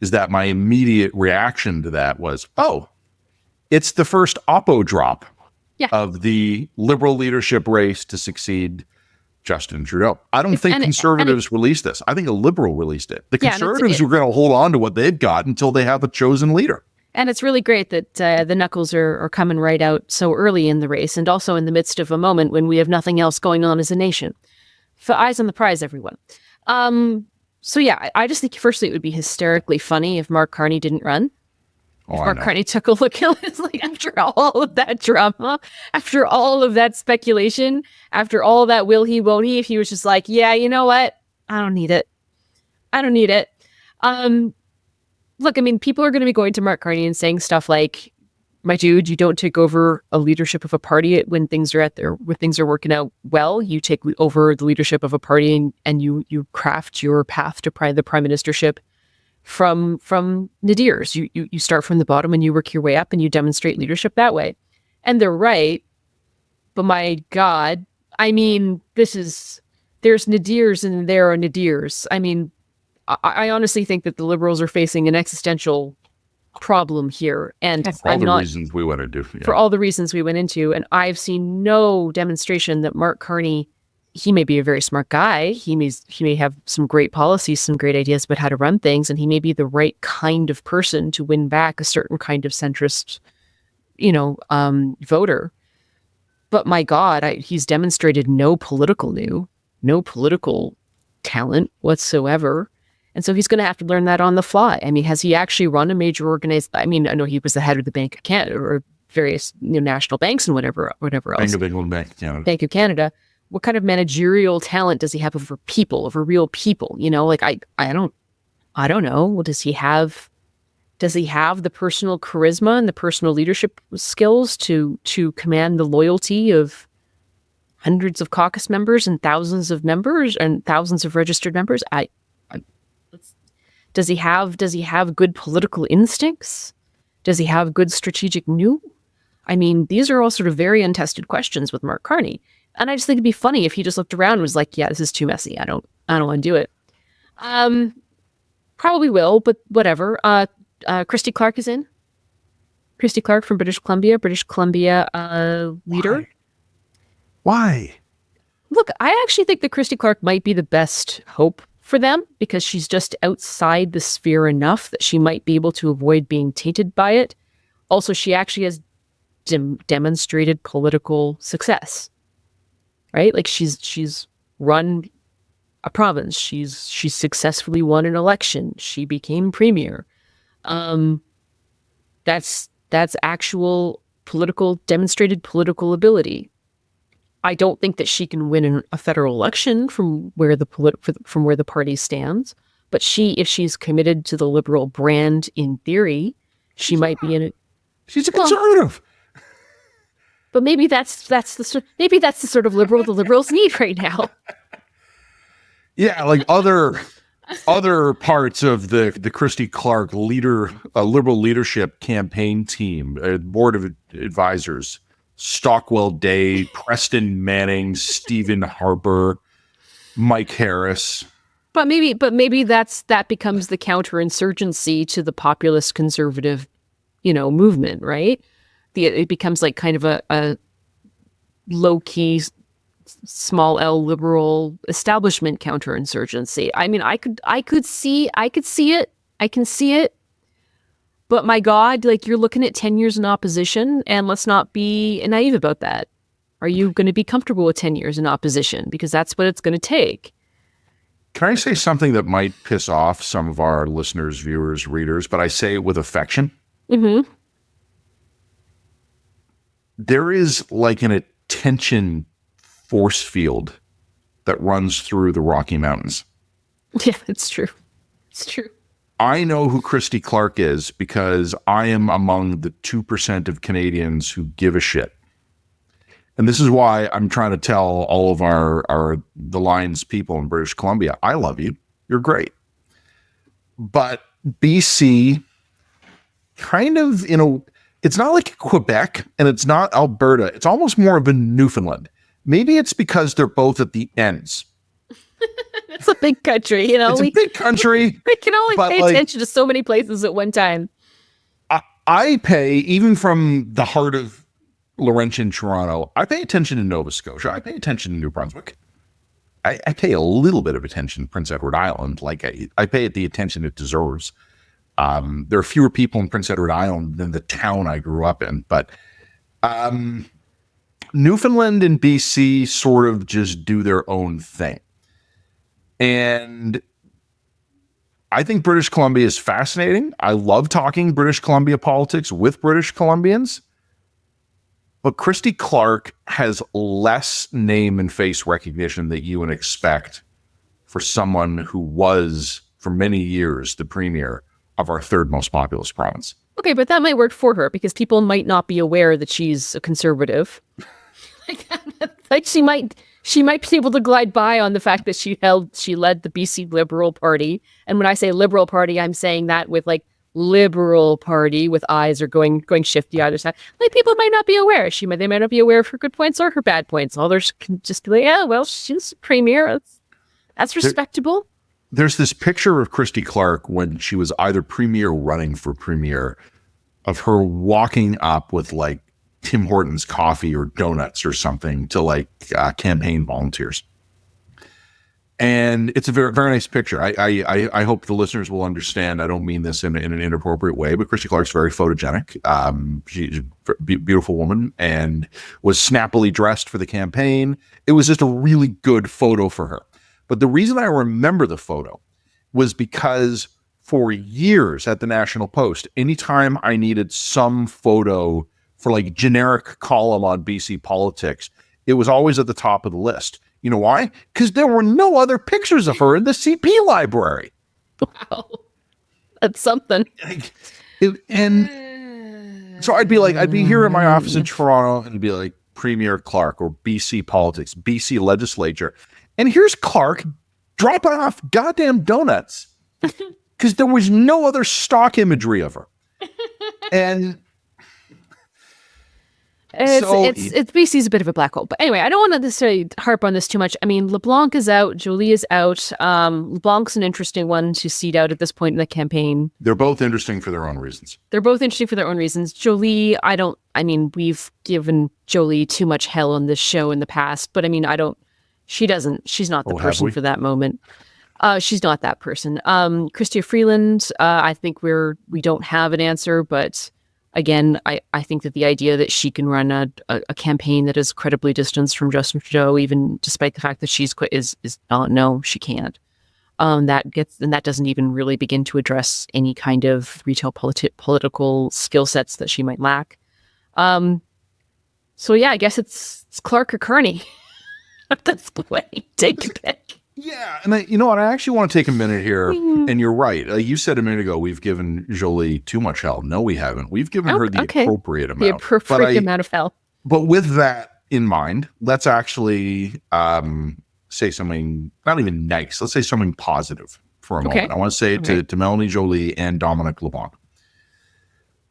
is that my immediate reaction to that was, oh, it's the first oppo drop of the Liberal leadership race to succeed Justin Trudeau. I don't think conservatives released this. I think a Liberal released it. The conservatives were going to hold on to what they've got until they have a chosen leader. And it's really great that the knuckles are coming right out so early in the race, and also in the midst of a moment when we have nothing else going on as a nation. Eyes on the prize, everyone. So yeah, I just think firstly it would be hysterically funny if Mark Carney didn't run. If Mark Carney took a look at it, like, after all of that drama, after all of that speculation, after all that will he, won't he, if he was just like, yeah, you know what? I don't need it. Look, I mean, people are going to be going to Mark Carney and saying stuff like, my dude, you don't take over a leadership of a party when things are working out well. You take over the leadership of a party and you craft your path to the prime ministership from nadirs. You start from the bottom and you work your way up and you demonstrate leadership that way. And they're right, but my God, I mean, there's nadirs and there are nadirs. I mean, I honestly think that the Liberals are facing an existential problem here, and for all the reasons we went into. For all the reasons we went into, and I've seen no demonstration that Mark Carney, he may be a very smart guy, he may have some great policies, some great ideas about how to run things, and he may be the right kind of person to win back a certain kind of centrist, voter. But my God, he's demonstrated no political talent whatsoever. And so he's going to have to learn that on the fly. I mean, has he actually run a major organization? I mean, I know he was the head of the Bank of Canada or various national banks and whatever else. Bank of England, Bank of Canada. What kind of managerial talent does he have over real people? Like I don't know. Well, does he have the personal charisma and the personal leadership skills to command the loyalty of hundreds of caucus members and thousands of members and thousands of registered members? Does he have good political instincts? Does he have good strategic nous? I mean, these are all sort of very untested questions with Mark Carney. And I just think it'd be funny if he just looked around and was like, yeah, this is too messy. I don't want to do it. Probably will, but whatever. Christy Clark is in. Christy Clark from British Columbia leader. Why? Look, I actually think that Christy Clark might be the best hope for them because she's just outside the sphere enough that she might be able to avoid being tainted by it. Also, she actually has demonstrated political success, right? Like she's run a province. She's successfully won an election. She became premier. That's actual demonstrated political ability. I don't think that she can win a federal election from where the party stands. But if she's committed to the Liberal brand, in theory, she might be in it. She's a conservative. But maybe that's the sort of Liberal the Liberals need right now. Yeah, like other parts of the Christy Clark Liberal leadership campaign team, board of advisors. Stockwell Day, Preston Manning, Stephen Harper, Mike Harris. But maybe that becomes the counterinsurgency to the populist conservative, movement, right? It becomes like kind of a low key, small L liberal establishment counterinsurgency. I mean, I could see it. I can see it. But my God, like you're looking at 10 years in opposition, and let's not be naive about that. Are you going to be comfortable with 10 years in opposition? Because that's what it's going to take. Can I say something that might piss off some of our listeners, viewers, readers, but I say it with affection? Mm-hmm. There is like an attention force field that runs through the Rocky Mountains. Yeah, it's true. It's true. I know who Christy Clark is because I am among the 2% of Canadians who give a shit. And this is why I'm trying to tell all of the Lions people in British Columbia, I love you. You're great. But BC kind of, it's not like Quebec and it's not Alberta. It's almost more of a Newfoundland. Maybe it's because they're both at the ends. It's a big country, It's a big country. We can only pay attention to so many places at one time. I pay, even from the heart of Laurentian Toronto, I pay attention to Nova Scotia. I pay attention to New Brunswick. I pay a little bit of attention to Prince Edward Island. Like I pay it the attention it deserves. There are fewer people in Prince Edward Island than the town I grew up in. But Newfoundland and BC sort of just do their own thing. And I think British Columbia is fascinating. I love talking British Columbia politics with British Columbians. But Christy Clark has less name and face recognition that you would expect for someone who was, for many years, the premier of our third most populous province. Okay, but that might work for her because people might not be aware that she's a conservative. Like she might be able to glide by on the fact that she led the BC Liberal Party. And when I say Liberal Party, I'm saying that with like Liberal Party with eyes are going shifty either side. Like people might not be aware. They might not be aware of her good points or her bad points. Others can just be like, yeah, well, she's premier. That's respectable. There's this picture of Christy Clark when she was either premier or running for premier of her walking up with like Tim Hortons coffee or donuts or something to like campaign volunteers. And it's a very, very nice picture. I hope the listeners will understand. I don't mean this in an inappropriate way, but Christy Clark's very photogenic. She's a beautiful woman and was snappily dressed for the campaign. It was just a really good photo for her. But the reason I remember the photo was because for years at the National Post, anytime I needed some photo for like generic column on BC politics, it was always at the top of the list. You know why? Because there were no other pictures of her in the CP library. Wow. That's something. And so I'd be here in my office in Toronto and it'd be like Premier Clark or BC politics, BC legislature. And here's Clark dropping off goddamn donuts because there was no other stock imagery of her. And it's BC's a bit of a black hole. But anyway, I don't want to necessarily harp on this too much. I mean, LeBlanc is out. Jolie is out. LeBlanc's an interesting one to seed out at this point in the campaign. They're both interesting for their own reasons. Jolie, we've given Jolie too much hell on this show in the past. But I mean, she's not the person for that moment. She's not that person. Chrystia Freeland, I think we don't have an answer, but again, I think that the idea that she can run a campaign that is credibly distanced from Justin Trudeau, even despite the fact that she's quit, is no, she can't. That doesn't even really begin to address any kind of retail political skill sets that she might lack. So yeah, I guess it's Clark or Kearney. That's the way. Take a pick. Yeah, and you know what? I actually want to take a minute here, and you're right. You said a minute ago we've given Jolie too much hell. No, we haven't. We've given her the appropriate amount. The appropriate amount of hell. But with that in mind, let's actually say something not even nice. Let's say something positive for a moment. I want to say it to Melanie Jolie and Dominic LeBlanc.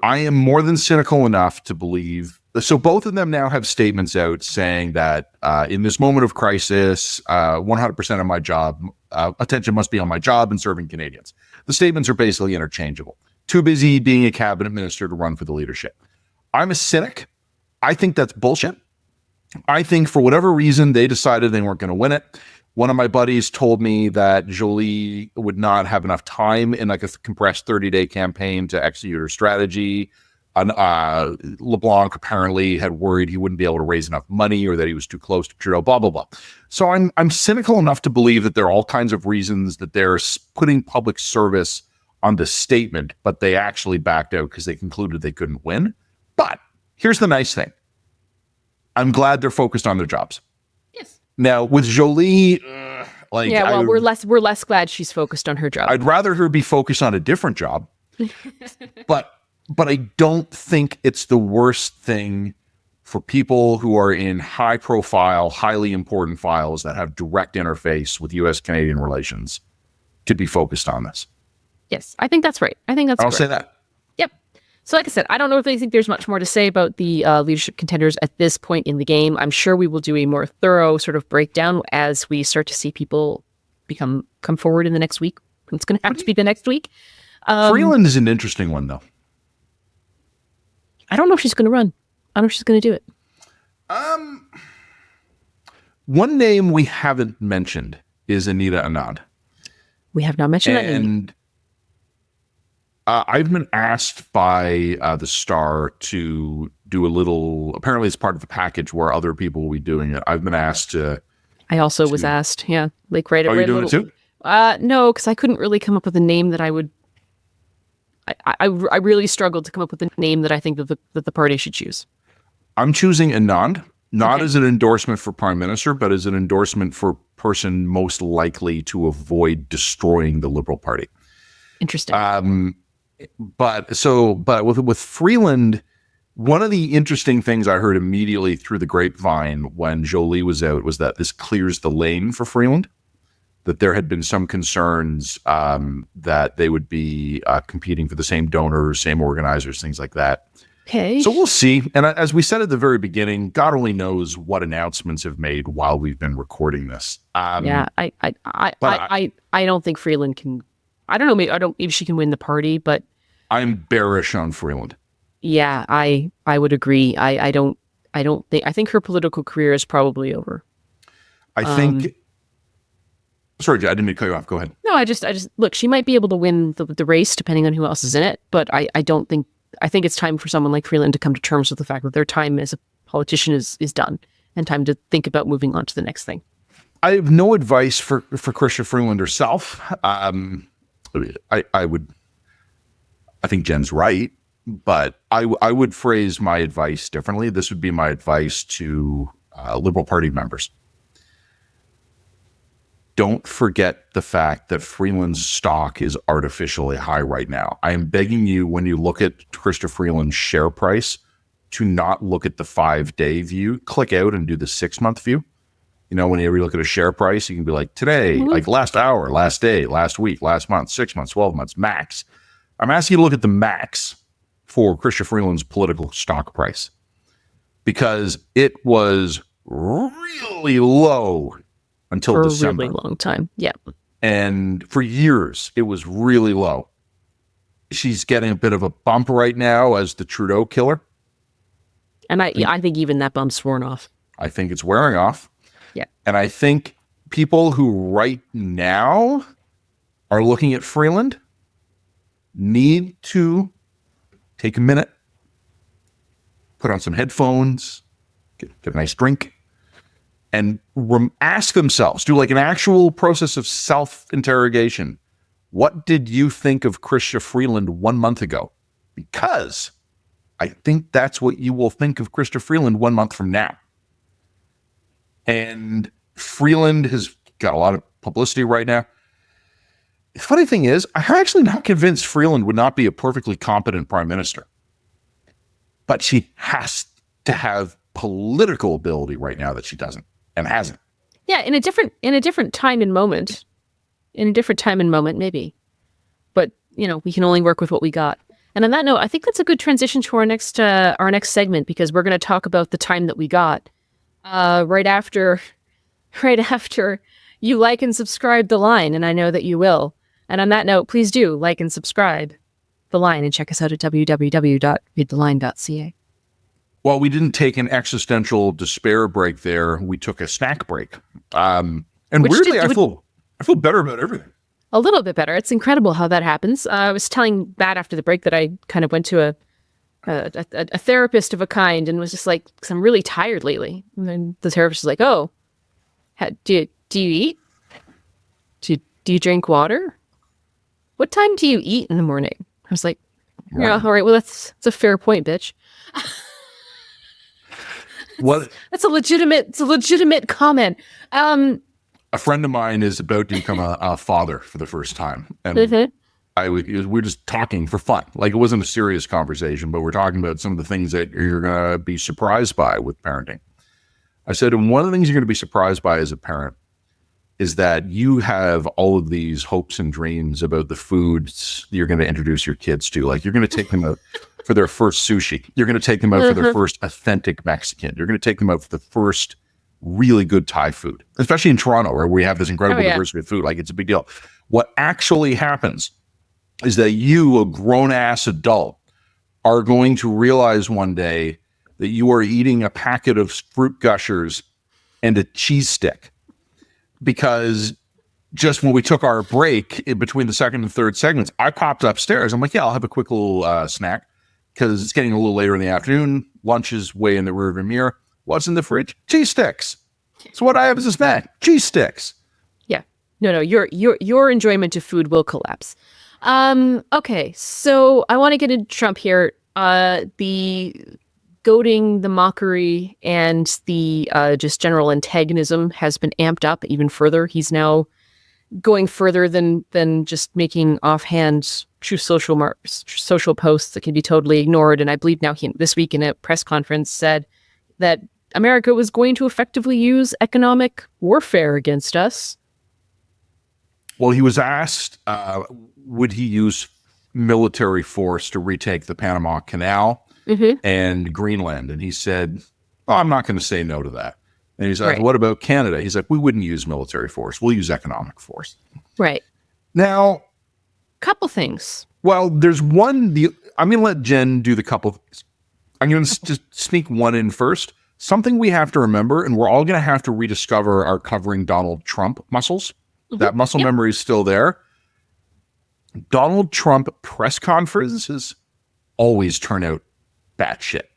I am more than cynical enough to believe. So both of them now have statements out saying that in this moment of crisis, 100% of my job, attention must be on my job and serving Canadians. The statements are basically interchangeable. Too busy being a cabinet minister to run for the leadership. I'm a cynic. I think that's bullshit. I think for whatever reason, they decided they weren't going to win it. One of my buddies told me that Jolie would not have enough time in like a compressed 30-day campaign to execute her strategy. LeBlanc apparently had worried he wouldn't be able to raise enough money or that he was too close to Trudeau, blah, blah, blah. So I'm cynical enough to believe that there are all kinds of reasons that they're putting public service on the statement, but they actually backed out because they concluded they couldn't win. But here's the nice thing. I'm glad they're focused on their jobs. Yes. Now with Jolie, we're less glad she's focused on her job. I'd rather her be focused on a different job. But I don't think it's the worst thing for people who are in high profile, highly important files that have direct interface with U.S.-Canadian relations to be focused on this. Yes, I think that's right. I'll say that. Yep. So like I said, I don't know if I think there's much more to say about the leadership contenders at this point in the game. I'm sure we will do a more thorough sort of breakdown as we start to see people come forward in the next week. It's going to have to be the next week. Freeland is an interesting one, though. I don't know if she's going to run. I don't know if she's going to do it. One name we haven't mentioned is Anita Anand. We have not mentioned that name. And I've been asked by the Star to do a little, apparently it's part of the package where other people will be doing it. I've been asked to. I also was asked, yeah. Like right. Are you doing it too? No, because I couldn't really come up with a name that I would. I really struggled to come up with a name that I think that the party should choose. I'm choosing Anand, not as an endorsement for Prime Minister, but as an endorsement for person most likely to avoid destroying the Liberal Party. Interesting. But with Freeland, one of the interesting things I heard immediately through the grapevine when Jolie was out was that this clears the lane for Freeland. That there had been some concerns that they would be competing for the same donors, same organizers, things like that. Okay. So we'll see. And as we said at the very beginning, God only knows what announcements have made while we've been recording this. I don't think Freeland can. I don't know. Maybe she can win the party, but I'm bearish on Freeland. Yeah, I would agree. I think her political career is probably over. I think. Sorry, I didn't mean to cut you off. Go ahead. No, I just look. She might be able to win the race depending on who else is in it, but I don't think. I think it's time for someone like Freeland to come to terms with the fact that their time as a politician is done, and time to think about moving on to the next thing. I have no advice for Chrystia Freeland herself. I think Jen's right, but I would phrase my advice differently. This would be my advice to Liberal Party members. Don't forget the fact that Freeland's stock is artificially high right now. I am begging you, when you look at Chrystia Freeland's share price, to not look at the 5-day view. Click out and do the 6-month view. You know, whenever you look at a share price, you can be like, today, like last hour, last day, last week, last month, 6 months, 12 months, max. I'm asking you to look at the max for Chrystia Freeland's political stock price because it was really low until December. For a really long time. Yeah. And for years, it was really low. She's getting a bit of a bump right now as the Trudeau killer. And I think even that bump's worn off. I think it's wearing off. Yeah. And I think people who right now are looking at Freeland need to take a minute, put on some headphones, get a nice drink, and ask themselves, do like an actual process of self-interrogation. What did you think of Chrystia Freeland 1 month ago? Because I think that's what you will think of Chrystia Freeland 1 month from now. And Freeland has got a lot of publicity right now. The funny thing is, I'm actually not convinced Freeland would not be a perfectly competent prime minister. But she has to have political ability right now that she doesn't and hasn't. Yeah, in a different time and moment. In a different time and moment, maybe. But, we can only work with what we got. And on that note, I think that's a good transition to our next segment, because we're going to talk about the time that we got right after you like and subscribe The Line, and I know that you will. And on that note, please do like and subscribe The Line and check us out at www.readtheline.ca. Well, we didn't take an existential despair break there. We took a snack break. And weirdly, I feel better about everything. A little bit better. It's incredible how that happens. I was telling Bat after the break that I kind of went to a therapist of a kind and was just like, because I'm really tired lately. And then the therapist was like, oh, do you eat? Do you drink water? What time do you eat in the morning? I was like, yeah, all right, well, that's a fair point, bitch. What? It's a legitimate comment. A friend of mine is about to become a father for the first time. And we were just talking for fun. Like, it wasn't a serious conversation, but we're talking about some of the things that you're going to be surprised by with parenting. I said, and one of the things you're going to be surprised by as a parent is that you have all of these hopes and dreams about the foods that you're going to introduce your kids to. Like, you're going to take them out for their first sushi. You're going to take them out for their first authentic Mexican. You're going to take them out for the first really good Thai food, especially in Toronto, where we have this incredible diversity of food. Like, it's a big deal. What actually happens is that you, a grown-ass adult, are going to realize one day that you are eating a packet of fruit gushers and a cheese stick. Because just when we took our break in between the second and third segments, I popped upstairs. I'm like, yeah, I'll have a quick little snack because it's getting a little later in the afternoon. Lunch is way in the rearview mirror. What's in the fridge? Cheese sticks. So what I have as a snack, cheese sticks. Yeah. No, your enjoyment of food will collapse. Okay, so I want to get into Trump here. The goading, the mockery, and the just general antagonism has been amped up even further. He's now going further than just making offhand true social posts that can be totally ignored. And I believe now he, this week in a press conference, said that America was going to effectively use economic warfare against us. Well, he was asked, would he use military force to retake the Panama Canal and Greenland? And he said, oh, I'm not going to say no to that. And he's like, what about Canada? He's like, we wouldn't use military force. We'll use economic force. Right. Now, couple things. Well, there's one. I'm going to let Jen do the couple things. I'm going to just sneak one in first. Something we have to remember, and we're all going to have to rediscover our covering Donald Trump muscles. That muscle memory is still there. Donald Trump press conferences always turn out batshit.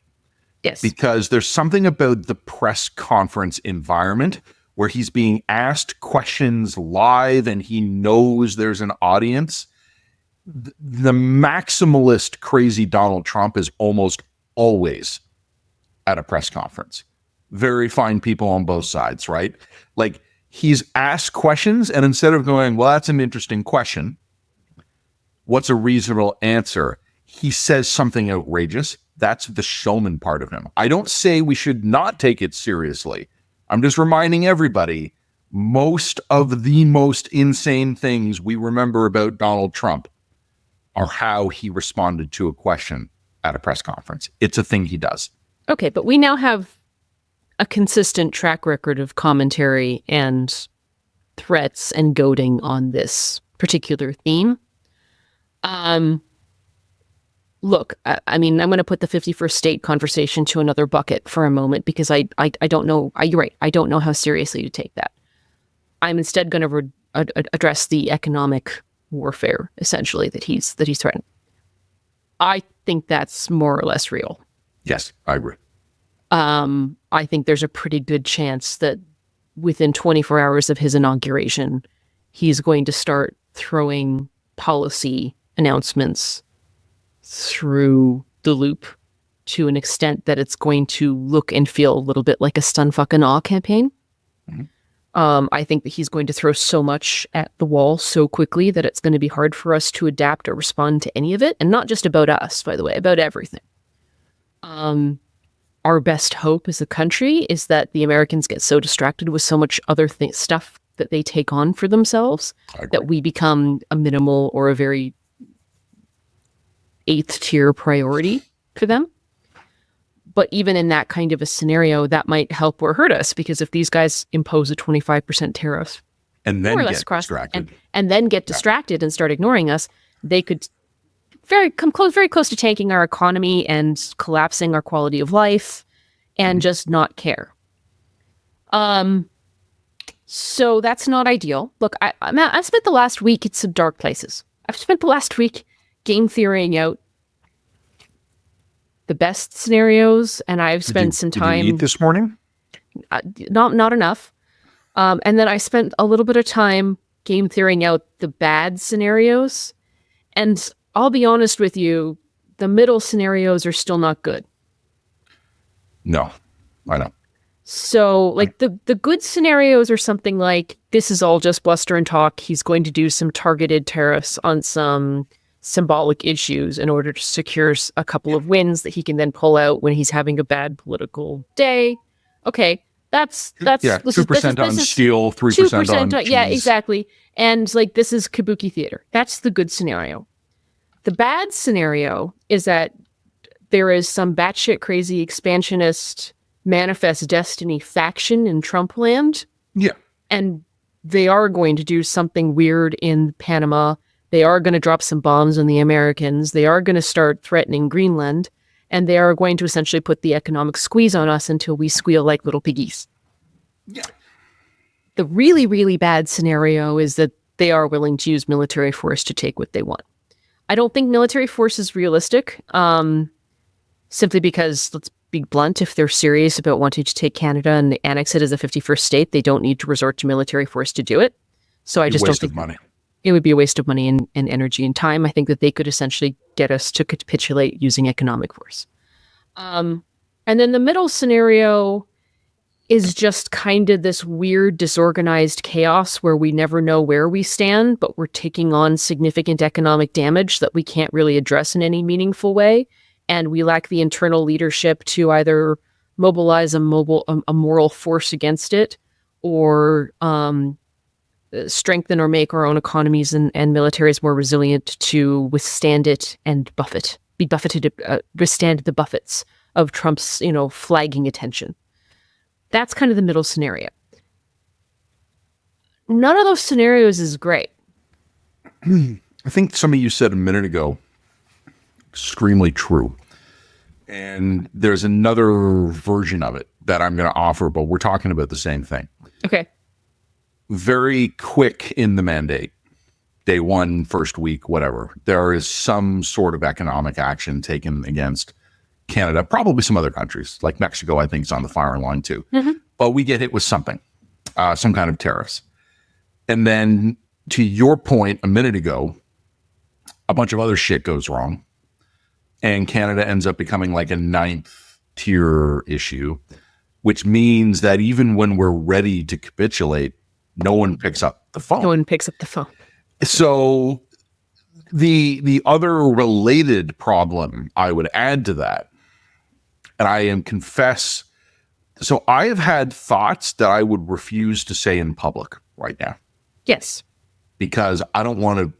Yes. Because there's something about the press conference environment where he's being asked questions live and he knows there's an audience. The maximalist crazy Donald Trump is almost always at a press conference. Very fine people on both sides, right? Like, he's asked questions, and instead of going, well, that's an interesting question, what's a reasonable answer? He says something outrageous. That's the showman part of him. I don't say we should not take it seriously. I'm just reminding everybody, most of the most insane things we remember about Donald Trump are how he responded to a question at a press conference. It's a thing he does. Okay, but we now have a consistent track record of commentary and threats and goading on this particular theme. Look, I mean, I'm going to put the 51st state conversation to another bucket for a moment because I don't know. You're right. I don't know how seriously to take that. I'm instead going to address the economic warfare, essentially, that he's threatened. I think that's more or less real. Yes, I agree. I think there's a pretty good chance that within 24 hours of his inauguration, he's going to start throwing policy announcements through the loop to an extent that it's going to look and feel a little bit like a stun fucking awe campaign. I think that he's going to throw so much at the wall so quickly that it's going to be hard for us to adapt or respond to any of it. And not just about us, by the way, about everything. Our best hope as a country is that the Americans get so distracted with so much other stuff that they take on for themselves that we become a minimal or a very 8th tier priority for them. But even in that kind of a scenario, that might help or hurt us, because if these guys impose a 25% tariff and then get distracted and then get distracted and start ignoring us, they could come very close to tanking our economy and collapsing our quality of life and just not care. So that's not ideal. Look, I've spent the last week in some dark places. I've spent the last week game theorying out the best scenarios, and I've spent some time. Did you eat this morning? Not enough. And then I spent a little bit of time game theorying out the bad scenarios. And I'll be honest with you, the middle scenarios are still not good. No, I know. So, like, the good scenarios are something like, this is all just bluster and talk. He's going to do some targeted tariffs on some symbolic issues in order to secure a couple of wins that he can then pull out when he's having a bad political day. Okay, that's 2% on steel, 3% on cheese. Yeah, exactly. And like, this is kabuki theater. That's the good scenario. The bad scenario is that there is some batshit crazy expansionist manifest destiny faction in Trump land. Yeah. And they are going to do something weird in Panama. They are going to drop some bombs on the Americans. They are going to start threatening Greenland. And they are going to essentially put the economic squeeze on us until we squeal like little piggies. Yeah. The really, really bad scenario is that they are willing to use military force to take what they want. I don't think military force is realistic, simply because, let's be blunt, if they're serious about wanting to take Canada and annex it as a 51st state, they don't need to resort to military force to do it. So I just don't think money. It would be a waste of money and energy and time. I think that they could essentially get us to capitulate using economic force. And then the middle scenario is just kind of this weird, disorganized chaos where we never know where we stand, but we're taking on significant economic damage that we can't really address in any meaningful way. And we lack the internal leadership to either mobilize a moral force against it, or strengthen or make our own economies and militaries more resilient to withstand it and withstand the buffets of Trump's, flagging attention. That's kind of the middle scenario. None of those scenarios is great. I think something you said a minute ago, extremely true. And there's another version of it that I'm going to offer, but we're talking about the same thing. Okay. Very quick in the mandate, day one, first week, whatever, there is some sort of economic action taken against Canada, probably some other countries, like Mexico, I think is on the firing line too. Mm-hmm. But we get hit with something, some kind of tariffs. And then to your point a minute ago, a bunch of other shit goes wrong. And Canada ends up becoming like a 9th tier issue, which means that even when we're ready to capitulate, no one picks up the phone. No one picks up the phone. So the other related problem I would add to that, and I confess, so I have had thoughts that I would refuse to say in public right now. Yes. Because I don't want to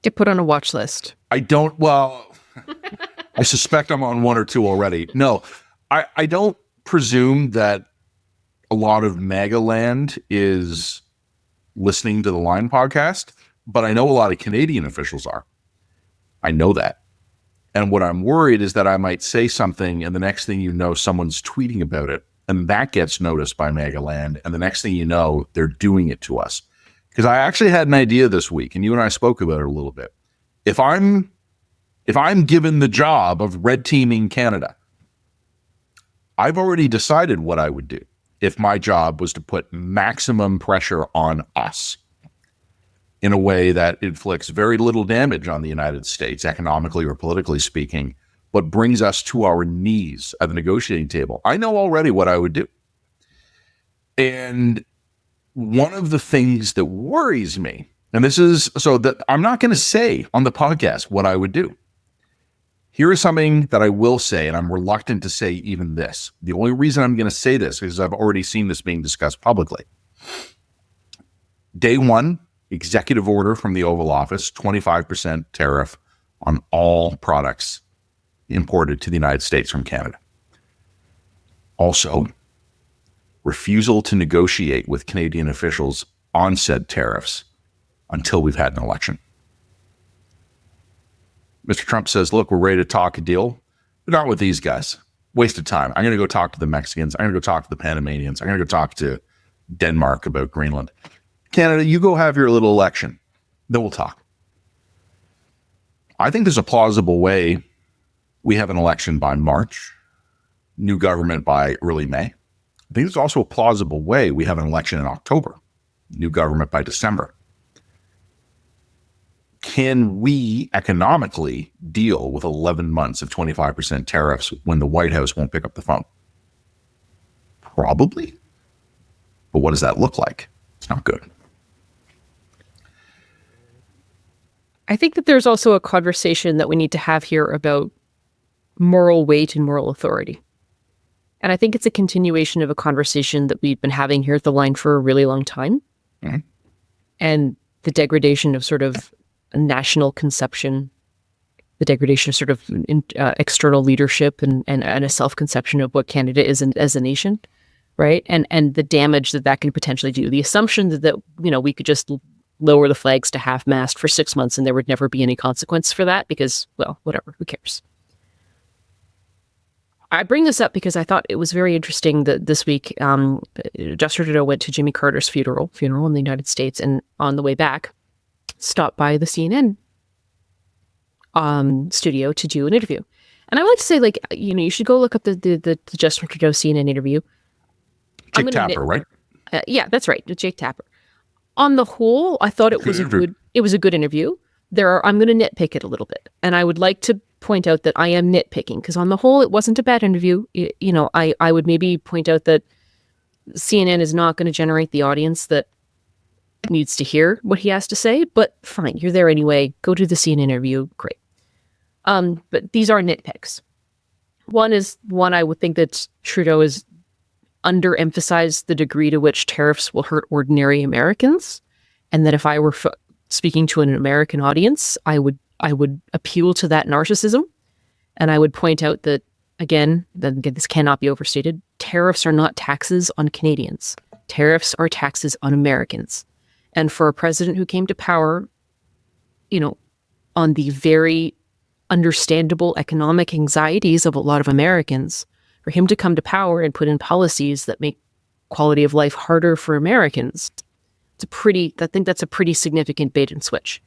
get put on a watch list. I suspect I'm on one or two already. No, I don't presume that a lot of MAGA land is listening to the Line podcast, but I know a lot of Canadian officials are. I know that. And what I'm worried is that I might say something and the next thing you know, someone's tweeting about it and that gets noticed by MAGA land. And the next thing you know, they're doing it to us. because I actually had an idea this week, and you and I spoke about it a little bit. If I'm given the job of red teaming Canada, I've already decided what I would do if my job was to put maximum pressure on us in a way that inflicts very little damage on the United States, economically or politically speaking, but brings us to our knees at the negotiating table. I know already what I would do. And one of the things that worries me, and this is so that I'm not going to say on the podcast what I would do. Here is something that I will say, and I'm reluctant to say even this. The only reason I'm going to say this is I've already seen this being discussed publicly. Day one, executive order from the Oval Office, 25% tariff on all products imported to the United States from Canada. Also, refusal to negotiate with Canadian officials on said tariffs until we've had an election. Mr. Trump says, look, we're ready to talk a deal, but not with these guys. Waste of time. I'm going to go talk to the Mexicans. I'm going to go talk to the Panamanians. I'm going to go talk to Denmark about Greenland. Canada, you go have your little election. Then we'll talk. I think there's a plausible way we have an election by March, new government by early May. I think there's also a plausible way we have an election in October, new government by December. Can we economically deal with 11 months of 25% tariffs when the White House won't pick up the phone? Probably. But what does that look like? It's not good. I think that there's also a conversation that we need to have here about moral weight and moral authority. And I think it's a continuation of a conversation that we've been having here at the line for a really long time. Mm-hmm. And the degradation of sort of a national conception, the degradation of sort of external leadership and a self-conception of what Canada is as a nation, right? And the damage that can potentially do. The assumption that we could just lower the flags to half-mast for 6 months and there would never be any consequence for that because, well, whatever, who cares? I bring this up because I thought it was very interesting that this week, Justin Trudeau went to Jimmy Carter's funeral in the United States, and on the way back, stopped by the CNN studio to do an interview. And I would like to say, you should go look up the Justin Trudeau CNN interview. Jake Tapper, right? Yeah, that's right, Jake Tapper. On the whole, I thought it was a good interview. I'm going to nitpick it a little bit, and I would like to point out that I am nitpicking because on the whole, it wasn't a bad interview. I would maybe point out that CNN is not going to generate the audience that needs to hear what he has to say, but fine, you're there anyway. Go to the CNN interview, great. But these are nitpicks. One, I would think that Trudeau has underemphasized the degree to which tariffs will hurt ordinary Americans, and that if I were speaking to an American audience, I would appeal to that narcissism, and I would point out that, again, this cannot be overstated, tariffs are not taxes on Canadians. Tariffs are taxes on Americans. And for a president who came to power, on the very understandable economic anxieties of a lot of Americans, for him to come to power and put in policies that make quality of life harder for Americans, I think that's a pretty significant bait and switch.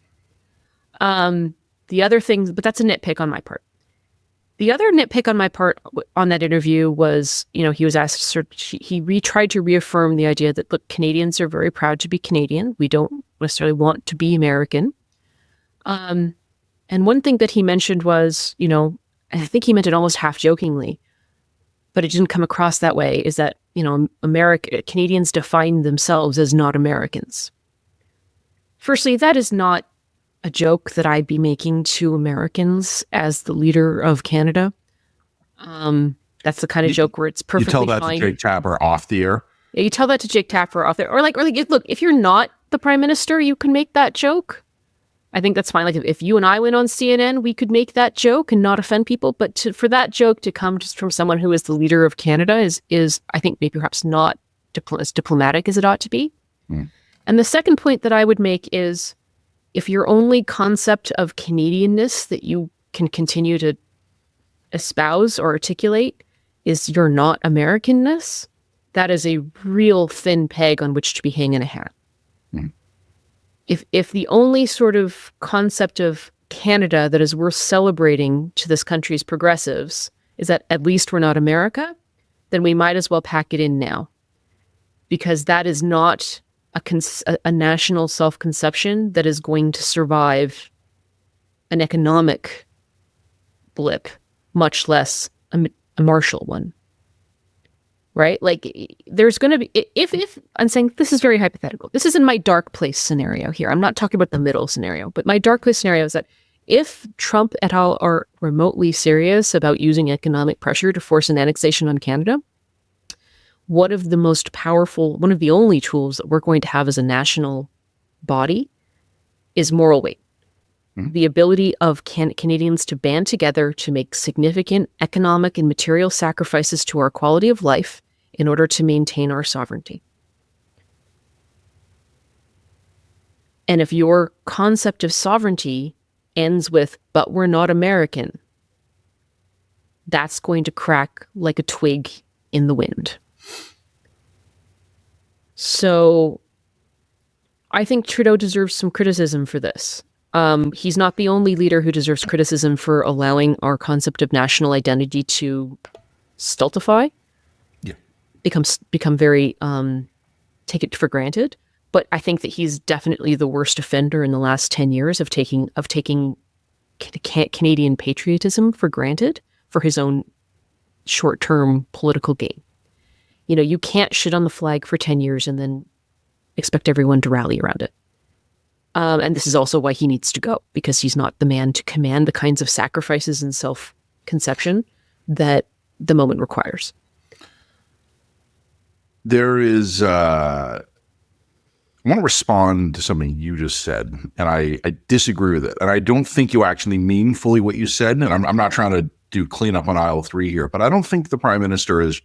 The other things, but that's a nitpick on my part. The other nitpick on my part on that interview was, he was asked, he tried to reaffirm the idea that, look, Canadians are very proud to be Canadian. We don't necessarily want to be American. And one thing that he mentioned was, I think he meant it almost half jokingly, but it didn't come across that way, is that, Canadians define themselves as not Americans. Firstly, that is not a joke that I'd be making to Americans as the leader of Canada. That's the kind of joke where it's perfectly fine. You tell that to Jake Tapper off the air? Yeah, you tell that to Jake Tapper off the air. Or look, if you're not the prime minister, you can make that joke. I think that's fine. Like if you and I went on CNN, we could make that joke and not offend people. But for that joke to come just from someone who is the leader of Canada is I think maybe perhaps not as diplomatic as it ought to be. Mm. And the second point that I would make is, if your only concept of Canadianness that you can continue to espouse or articulate is you're not Americanness, that is a real thin peg on which to be hanging a hat. Mm. if the only sort of concept of Canada that is worth celebrating to this country's progressives is that at least we're not America, then we might as well pack it in now. Because that is not a national self-conception that is going to survive an economic blip, much less a martial one. Right? Like, there's going to be, if I'm saying this is very hypothetical. This is in my dark place scenario here. I'm not talking about the middle scenario, but my dark place scenario is that if Trump et al. Are remotely serious about using economic pressure to force an annexation on Canada, one of the only tools that we're going to have as a national body is moral weight. Mm-hmm. The ability of Canadians to band together to make significant economic and material sacrifices to our quality of life in order to maintain our sovereignty. And if your concept of sovereignty ends with, but we're not American, that's going to crack like a twig in the wind. So I think Trudeau deserves some criticism for this. He's not the only leader who deserves criticism for allowing our concept of national identity to stultify. Yeah. Become very, take it for granted. But I think that he's definitely the worst offender in the last 10 years of taking Canadian patriotism for granted for his own short-term political gain. You know, you can't shit on the flag for 10 years and then expect everyone to rally around it. And this is also why he needs to go, because he's not the man to command the kinds of sacrifices and self-conception that the moment requires. There is, I want to respond to something you just said, and I disagree with it. And I don't think you actually mean fully what you said. And I'm not trying to do cleanup on aisle 3 here, but I don't think the Prime Minister has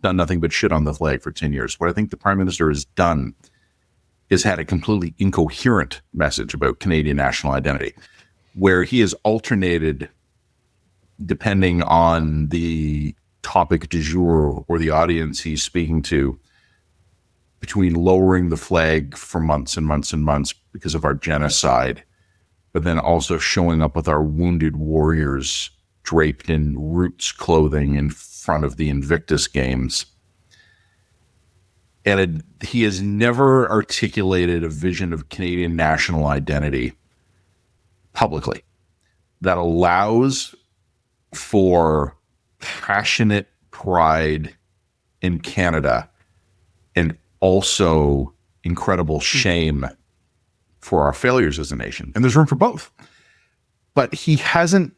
done nothing but shit on the flag for 10 years. What I think the Prime Minister has done is had a completely incoherent message about Canadian national identity, where he has alternated depending on the topic du jour or the audience he's speaking to, between lowering the flag for months and months and months because of our genocide, but then also showing up with our wounded warriors draped in Roots clothing in front of the Invictus Games. And he has never articulated a vision of Canadian national identity publicly that allows for passionate pride in Canada and also incredible shame for our failures as a nation. And there's room for both. But he hasn't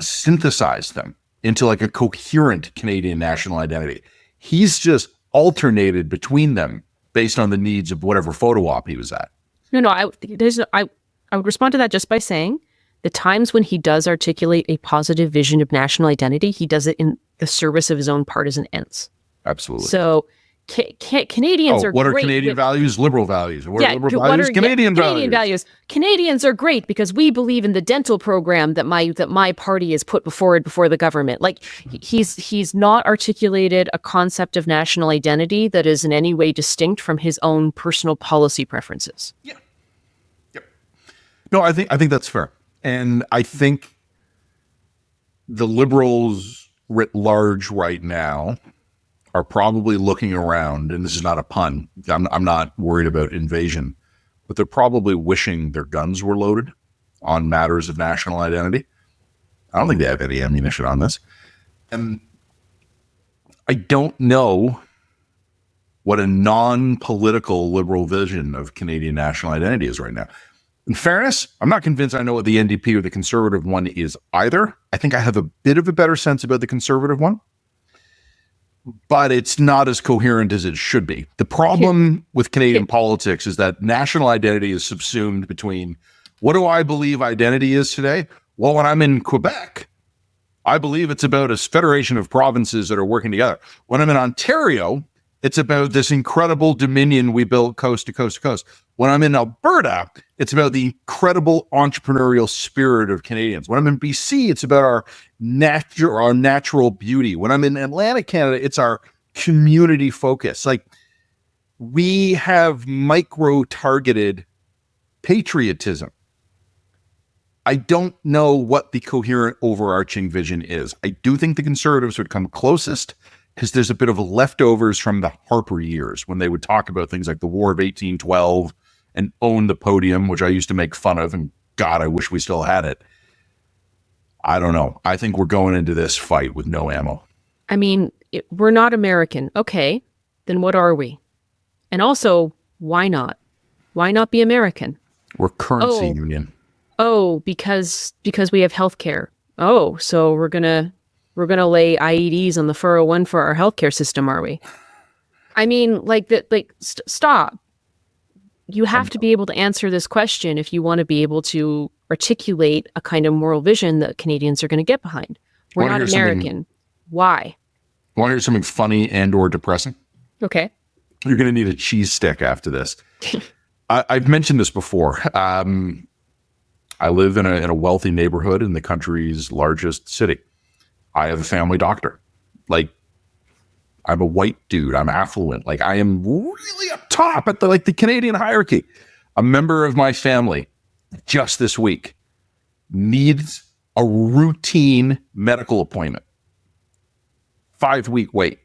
synthesized them into like a coherent Canadian national identity. He's just alternated between them based on the needs of whatever photo op he was at. No, I would respond to that just by saying the times when he does articulate a positive vision of national identity, he does it in the service of his own partisan ends. Absolutely. So Canadians are what great. Are Canadian values? Liberal values. What are liberal what values? are Canadian values. Canadians are great because we believe in the dental program that my party has put forward before the government. Like he's not articulated a concept of national identity that is in any way distinct from his own personal policy preferences. Yeah. Yep. No, I think that's fair. And I think the Liberals writ large right now are probably looking around, and this is not a pun, I'm not worried about invasion, but they're probably wishing their guns were loaded on matters of national identity. I don't think they have any ammunition on this. And I don't know what a non-political Liberal vision of Canadian national identity is right now. In fairness, I'm not convinced I know what the NDP or the Conservative one is either. I think I have a bit of a better sense about the Conservative one, but it's not as coherent as it should be. The problem with Canadian politics is that national identity is subsumed between, what do I believe identity is today? Well, when I'm in Quebec, I believe it's about a federation of provinces that are working together. When I'm in Ontario, it's about this incredible dominion we built coast to coast to coast. When I'm in Alberta, it's about the incredible entrepreneurial spirit of Canadians. When I'm in BC, it's about our natural beauty. When I'm in Atlantic Canada, it's our community focus. Like, we have micro-targeted patriotism. I don't know what the coherent overarching vision is. I do think the Conservatives would come closest because there's a bit of leftovers from the Harper years when they would talk about things like the War of 1812 and own the podium, which I used to make fun of. And God, I wish we still had it. I don't know. I think we're going into this fight with no ammo. I mean, we're not American. Okay, then what are we? And also, why not? Why not be American? We're currency union. Oh, because we have healthcare. Oh, so we're gonna lay IEDs on the 401 for our healthcare system, are we? I mean, stop. You have to be able to answer this question if you want to be able to articulate a kind of moral vision that Canadians are going to get behind. We're not American. Why? Want to hear something funny and or depressing? Okay. You're going to need a cheese stick after this. I've mentioned this before. I live in a wealthy neighborhood in the country's largest city. I have a family doctor. Like, I'm a white dude. I'm affluent. Like, I am really up top at the Canadian hierarchy. A member of my family just this week needs a routine medical appointment. 5-week wait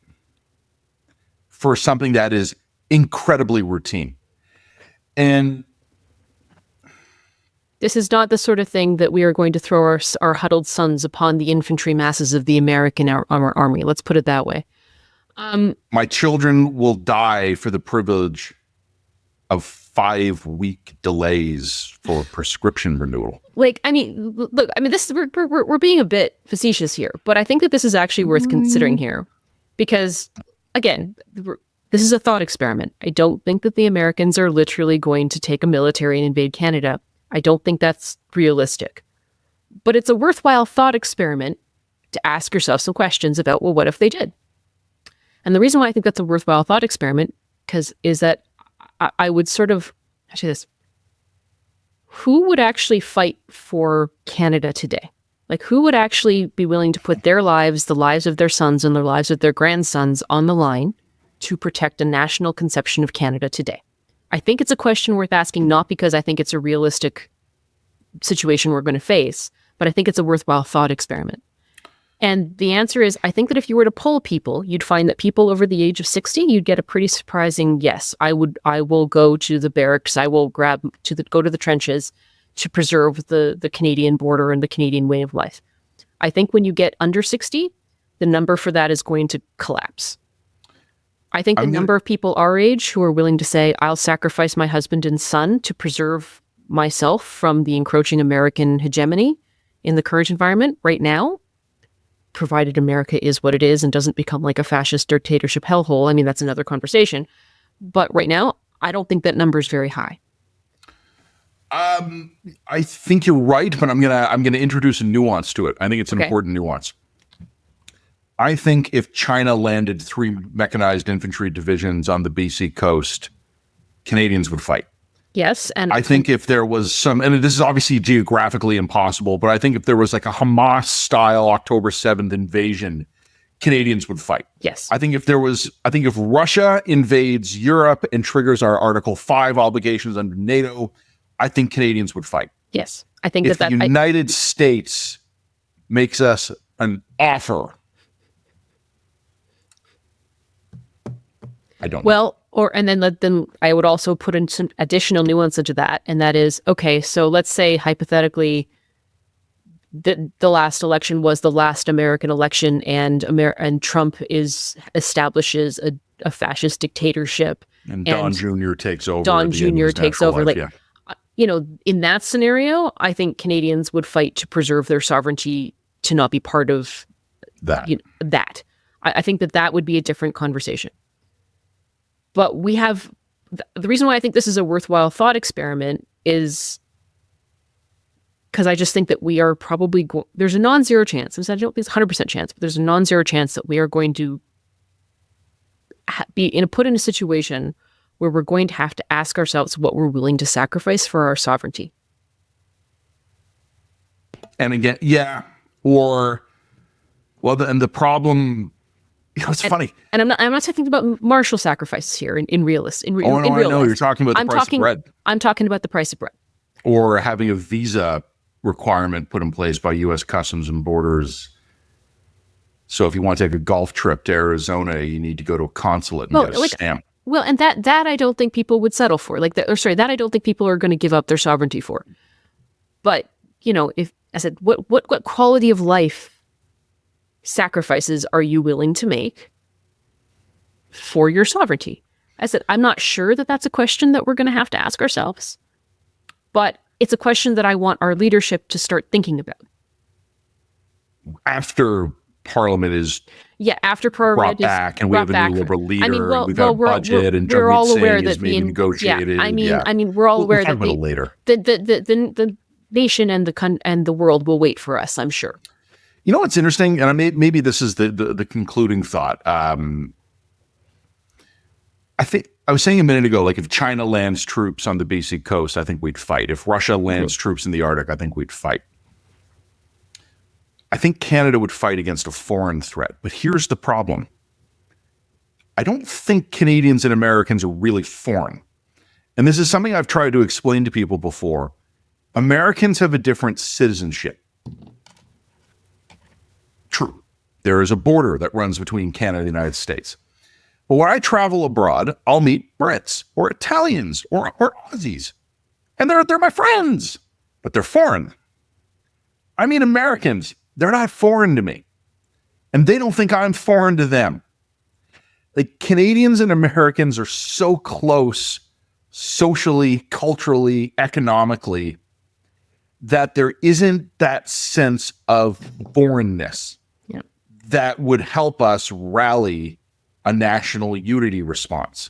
for something that is incredibly routine. And this is not the sort of thing that we are going to throw our huddled sons upon the infantry masses of the American army. Let's put it that way. My children will die for the privilege of 5-week delays for prescription renewal. Look, this we're being a bit facetious here, but I think that this is actually worth considering here, because again, this is a thought experiment. I don't think that the Americans are literally going to take a military and invade Canada. I don't think that's realistic, but it's a worthwhile thought experiment to ask yourself some questions about, well, what if they did? And the reason why I think that's a worthwhile thought experiment is that I would sort of actually this. Who would actually fight for Canada today? Like, who would actually be willing to put their lives, the lives of their sons and the lives of their grandsons on the line to protect a national conception of Canada today? I think it's a question worth asking, not because I think it's a realistic situation we're going to face, but I think it's a worthwhile thought experiment. And the answer is, I think that if you were to poll people, you'd find that people over the age of 60, you'd get a pretty surprising yes. I will go to the barracks. I will go to the trenches to preserve the Canadian border and the Canadian way of life. I think when you get under 60, the number for that is going to collapse. I think the number of people our age who are willing to say, I'll sacrifice my husband and son to preserve myself from the encroaching American hegemony in the current environment right now, provided America is what it is and doesn't become like a fascist dictatorship hellhole. I mean, that's another conversation. But right now, I don't think that number is very high. I think you're right, but I'm gonna introduce a nuance to it. I think it's an important nuance. I think if China landed 3 mechanized infantry divisions on the BC coast, Canadians would fight. Yes, and I think if there was some, and this is obviously geographically impossible, but I think if there was like a Hamas-style October 7th invasion, Canadians would fight. Yes. I think if Russia invades Europe and triggers our Article 5 obligations under NATO, I think Canadians would fight. Yes. I think if the United States makes us an offer, I don't know. Well, then I would also put in some additional nuance into that, and that is, okay, so let's say hypothetically the last election was the last American election, and Trump establishes a fascist dictatorship, and Don Jr. takes over. Don Jr. takes over. Life, in that scenario, I think Canadians would fight to preserve their sovereignty, to not be part of that. I think that would be a different conversation. But we have, the reason why I think this is a worthwhile thought experiment is because I just think that we are probably, there's a non-zero chance, I don't think it's 100% chance, but there's a non-zero chance that we are going to be put in a situation where we're going to have to ask ourselves what we're willing to sacrifice for our sovereignty. And again, the problem, it's funny. And I'm not talking about martial sacrifices here in realism. I know. You're talking about the price of bread. I'm talking about the price of bread. or having a visa requirement put in place by U.S. Customs and Borders. So if you want to take a golf trip to Arizona, you need to go to a consulate and get a stamp. Well, and that I don't think people would settle for. That I don't think people are going to give up their sovereignty for. But, if I said, what quality of life sacrifices are you willing to make for your sovereignty? I said, I'm not sure that that's a question that we're going to have to ask ourselves, but it's a question that I want our leadership to start thinking about. After Parliament is after Parliament brought back, and we have a new Liberal leader, we've got a budget, and we're all aware that maybe negotiated. We're all aware that the nation and the world will wait for us, I'm sure. You know what's interesting, and maybe this is the concluding thought. I think I was saying a minute ago, like if China lands troops on the BC coast, I think we'd fight. If Russia lands troops in the Arctic, I think we'd fight. I think Canada would fight against a foreign threat. But here's the problem. I don't think Canadians and Americans are really foreign. And this is something I've tried to explain to people before. Americans have a different citizenship. True. There is a border that runs between Canada and the United States. But when I travel abroad, I'll meet Brits or Italians or Aussies. And they're my friends, but they're foreign. I mean, Americans, they're not foreign to me. And they don't think I'm foreign to them. Like, Canadians and Americans are so close socially, culturally, economically, that there isn't that sense of foreignness that would help us rally a national unity response.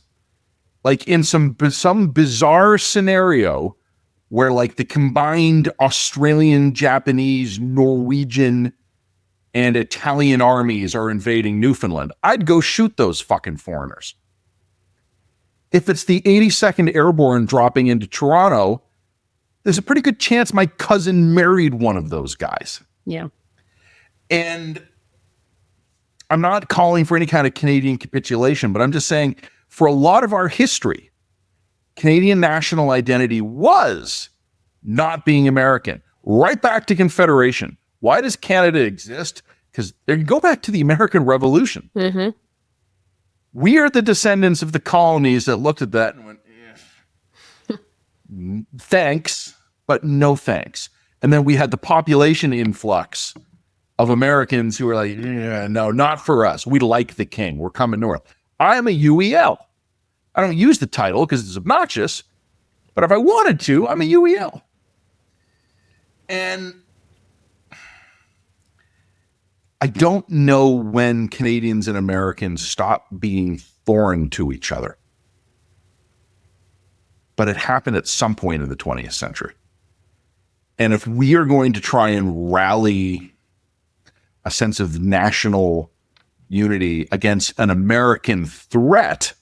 Like in some bizarre scenario where like the combined Australian, Japanese, Norwegian, and Italian armies are invading Newfoundland, I'd go shoot those fucking foreigners. If it's the 82nd Airborne dropping into Toronto, there's a pretty good chance my cousin married one of those guys. Yeah. And I'm not calling for any kind of Canadian capitulation, but I'm just saying for a lot of our history, Canadian national identity was not being American, right back to Confederation. Why does Canada exist? Because you go back to the American Revolution. Mm-hmm. We are the descendants of the colonies that looked at that and went, thanks, but no thanks. And then we had the population influx of Americans who were like, no, not for us. We like the king. We're coming north. I'm a UEL. I don't use the title because it's obnoxious, but if I wanted to, I'm a UEL. And I don't know when Canadians and Americans stop being foreign to each other, but it happened at some point in the 20th century. And if we are going to try and rally a sense of national unity against an American threat,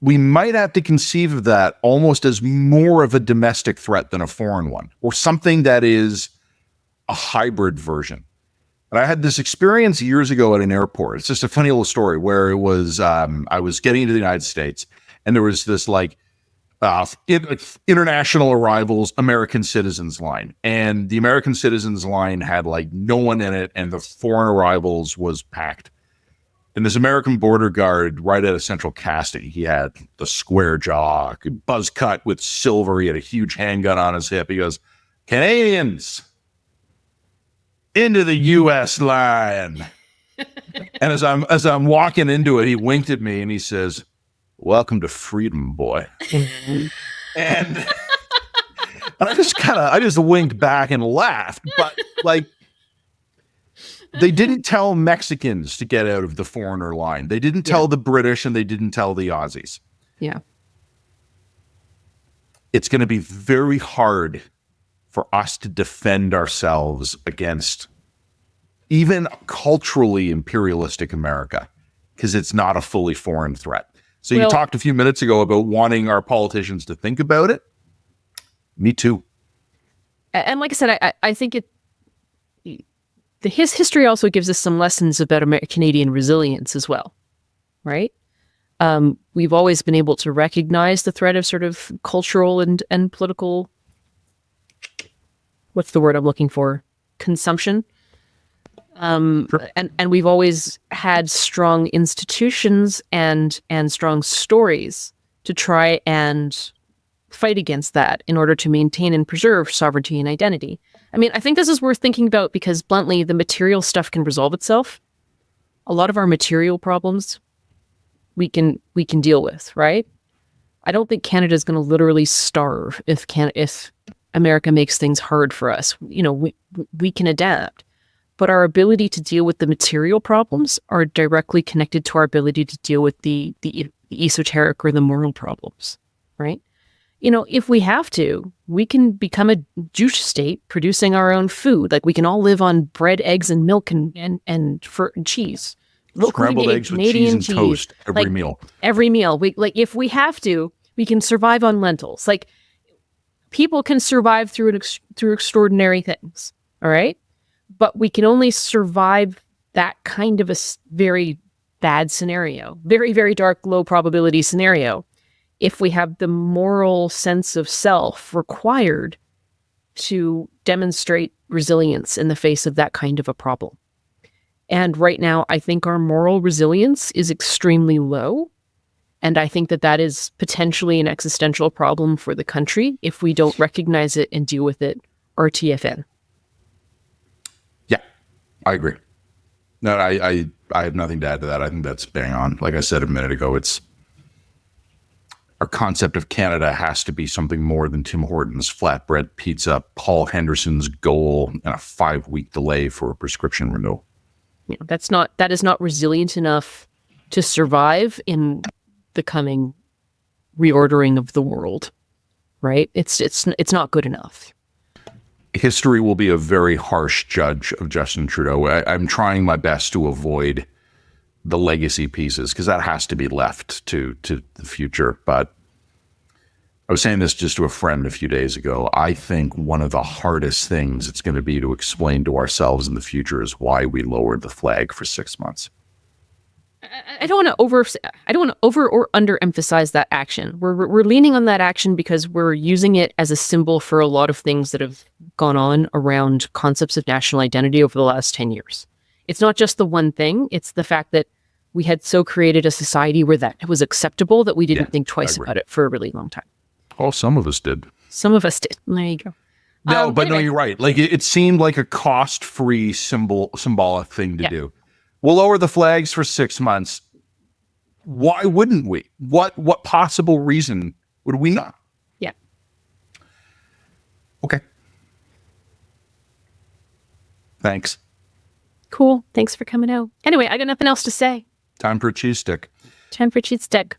we might have to conceive of that almost as more of a domestic threat than a foreign one, or something that is a hybrid version. And I had this experience years ago at an airport. It's just a funny little story where it was, I was getting into the United States, and there was this like international arrivals, American citizens line. And the American citizens line had like no one in it, and the foreign arrivals was packed. And this American border guard right out of central casting, he had the square jaw, buzz cut with silver. He had a huge handgun on his hip. He goes, "Canadians, into the U.S. line." And as I'm walking into it, he winked at me and he says, "Welcome to freedom, boy." and I just winked back and laughed. But like, they didn't tell Mexicans to get out of the foreigner line. They didn't tell the British, and they didn't tell the Aussies. Yeah. It's going to be very hard for us to defend ourselves against even culturally imperialistic America, because it's not a fully foreign threat. So you talked a few minutes ago about wanting our politicians to think about it. Me too. And like I said, I think his history also gives us some lessons about Canadian resilience as well, right? We've always been able to recognize the threat of sort of cultural and political what's the word I'm looking for? Consumption. Sure. And we've always had strong institutions and strong stories to try and fight against that in order to maintain and preserve sovereignty and identity. I mean, I think this is worth thinking about because bluntly, the material stuff can resolve itself. A lot of our material problems we can deal with, right? I don't think Canada is going to literally starve if America makes things hard for us. You know, we can adapt. But our ability to deal with the material problems are directly connected to our ability to deal with the esoteric or the moral problems, right? You know, if we have to, we can become a juice state producing our own food. Like we can all live on bread, eggs, and milk and cheese. Scrambled eggs with cheese and toast every meal. Every meal. If we have to, we can survive on lentils. Like people can survive through extraordinary things. All right. But we can only survive that kind of a very bad scenario, very, very dark, low probability scenario, if we have the moral sense of self required to demonstrate resilience in the face of that kind of a problem. And right now, I think our moral resilience is extremely low. And I think that is potentially an existential problem for the country if we don't recognize it and deal with it RTFN. I agree. No, I have nothing to add to that. I think that's bang on. Like I said a minute ago, it's our concept of Canada has to be something more than Tim Hortons flatbread pizza, Paul Henderson's goal, and a 5-week delay for a prescription renewal. Yeah, that is not resilient enough to survive in the coming reordering of the world, right? It's not good enough. History will be a very harsh judge of Justin Trudeau. I'm trying my best to avoid the legacy pieces because that has to be left to the future. But I was saying this just to a friend a few days ago. I think one of the hardest things it's going to be to explain to ourselves in the future is why we lowered the flag for 6 months. I don't want to over or underemphasize that action. We're leaning on that action because we're using it as a symbol for a lot of things that have gone on around concepts of national identity over the last 10 years. It's not just the one thing. It's the fact that we had so created a society where that was acceptable that we didn't think twice about it for a really long time. Oh, some of us did. Some of us did. There you go. No, but anyway. No, you're right. Like it seemed like a cost-free symbolic thing to do. We'll lower the flags for 6 months. Why wouldn't we? What possible reason would we not? Yeah. Okay. Thanks. Cool. Thanks for coming out. Anyway, I got nothing else to say. Time for a cheese stick. Time for a cheese stick.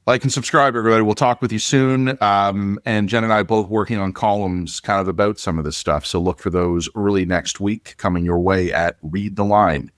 Like and subscribe, everybody. We'll talk with you soon. And Jen and I both working on columns kind of about some of this stuff. So look for those early next week coming your way at readtheline.ca.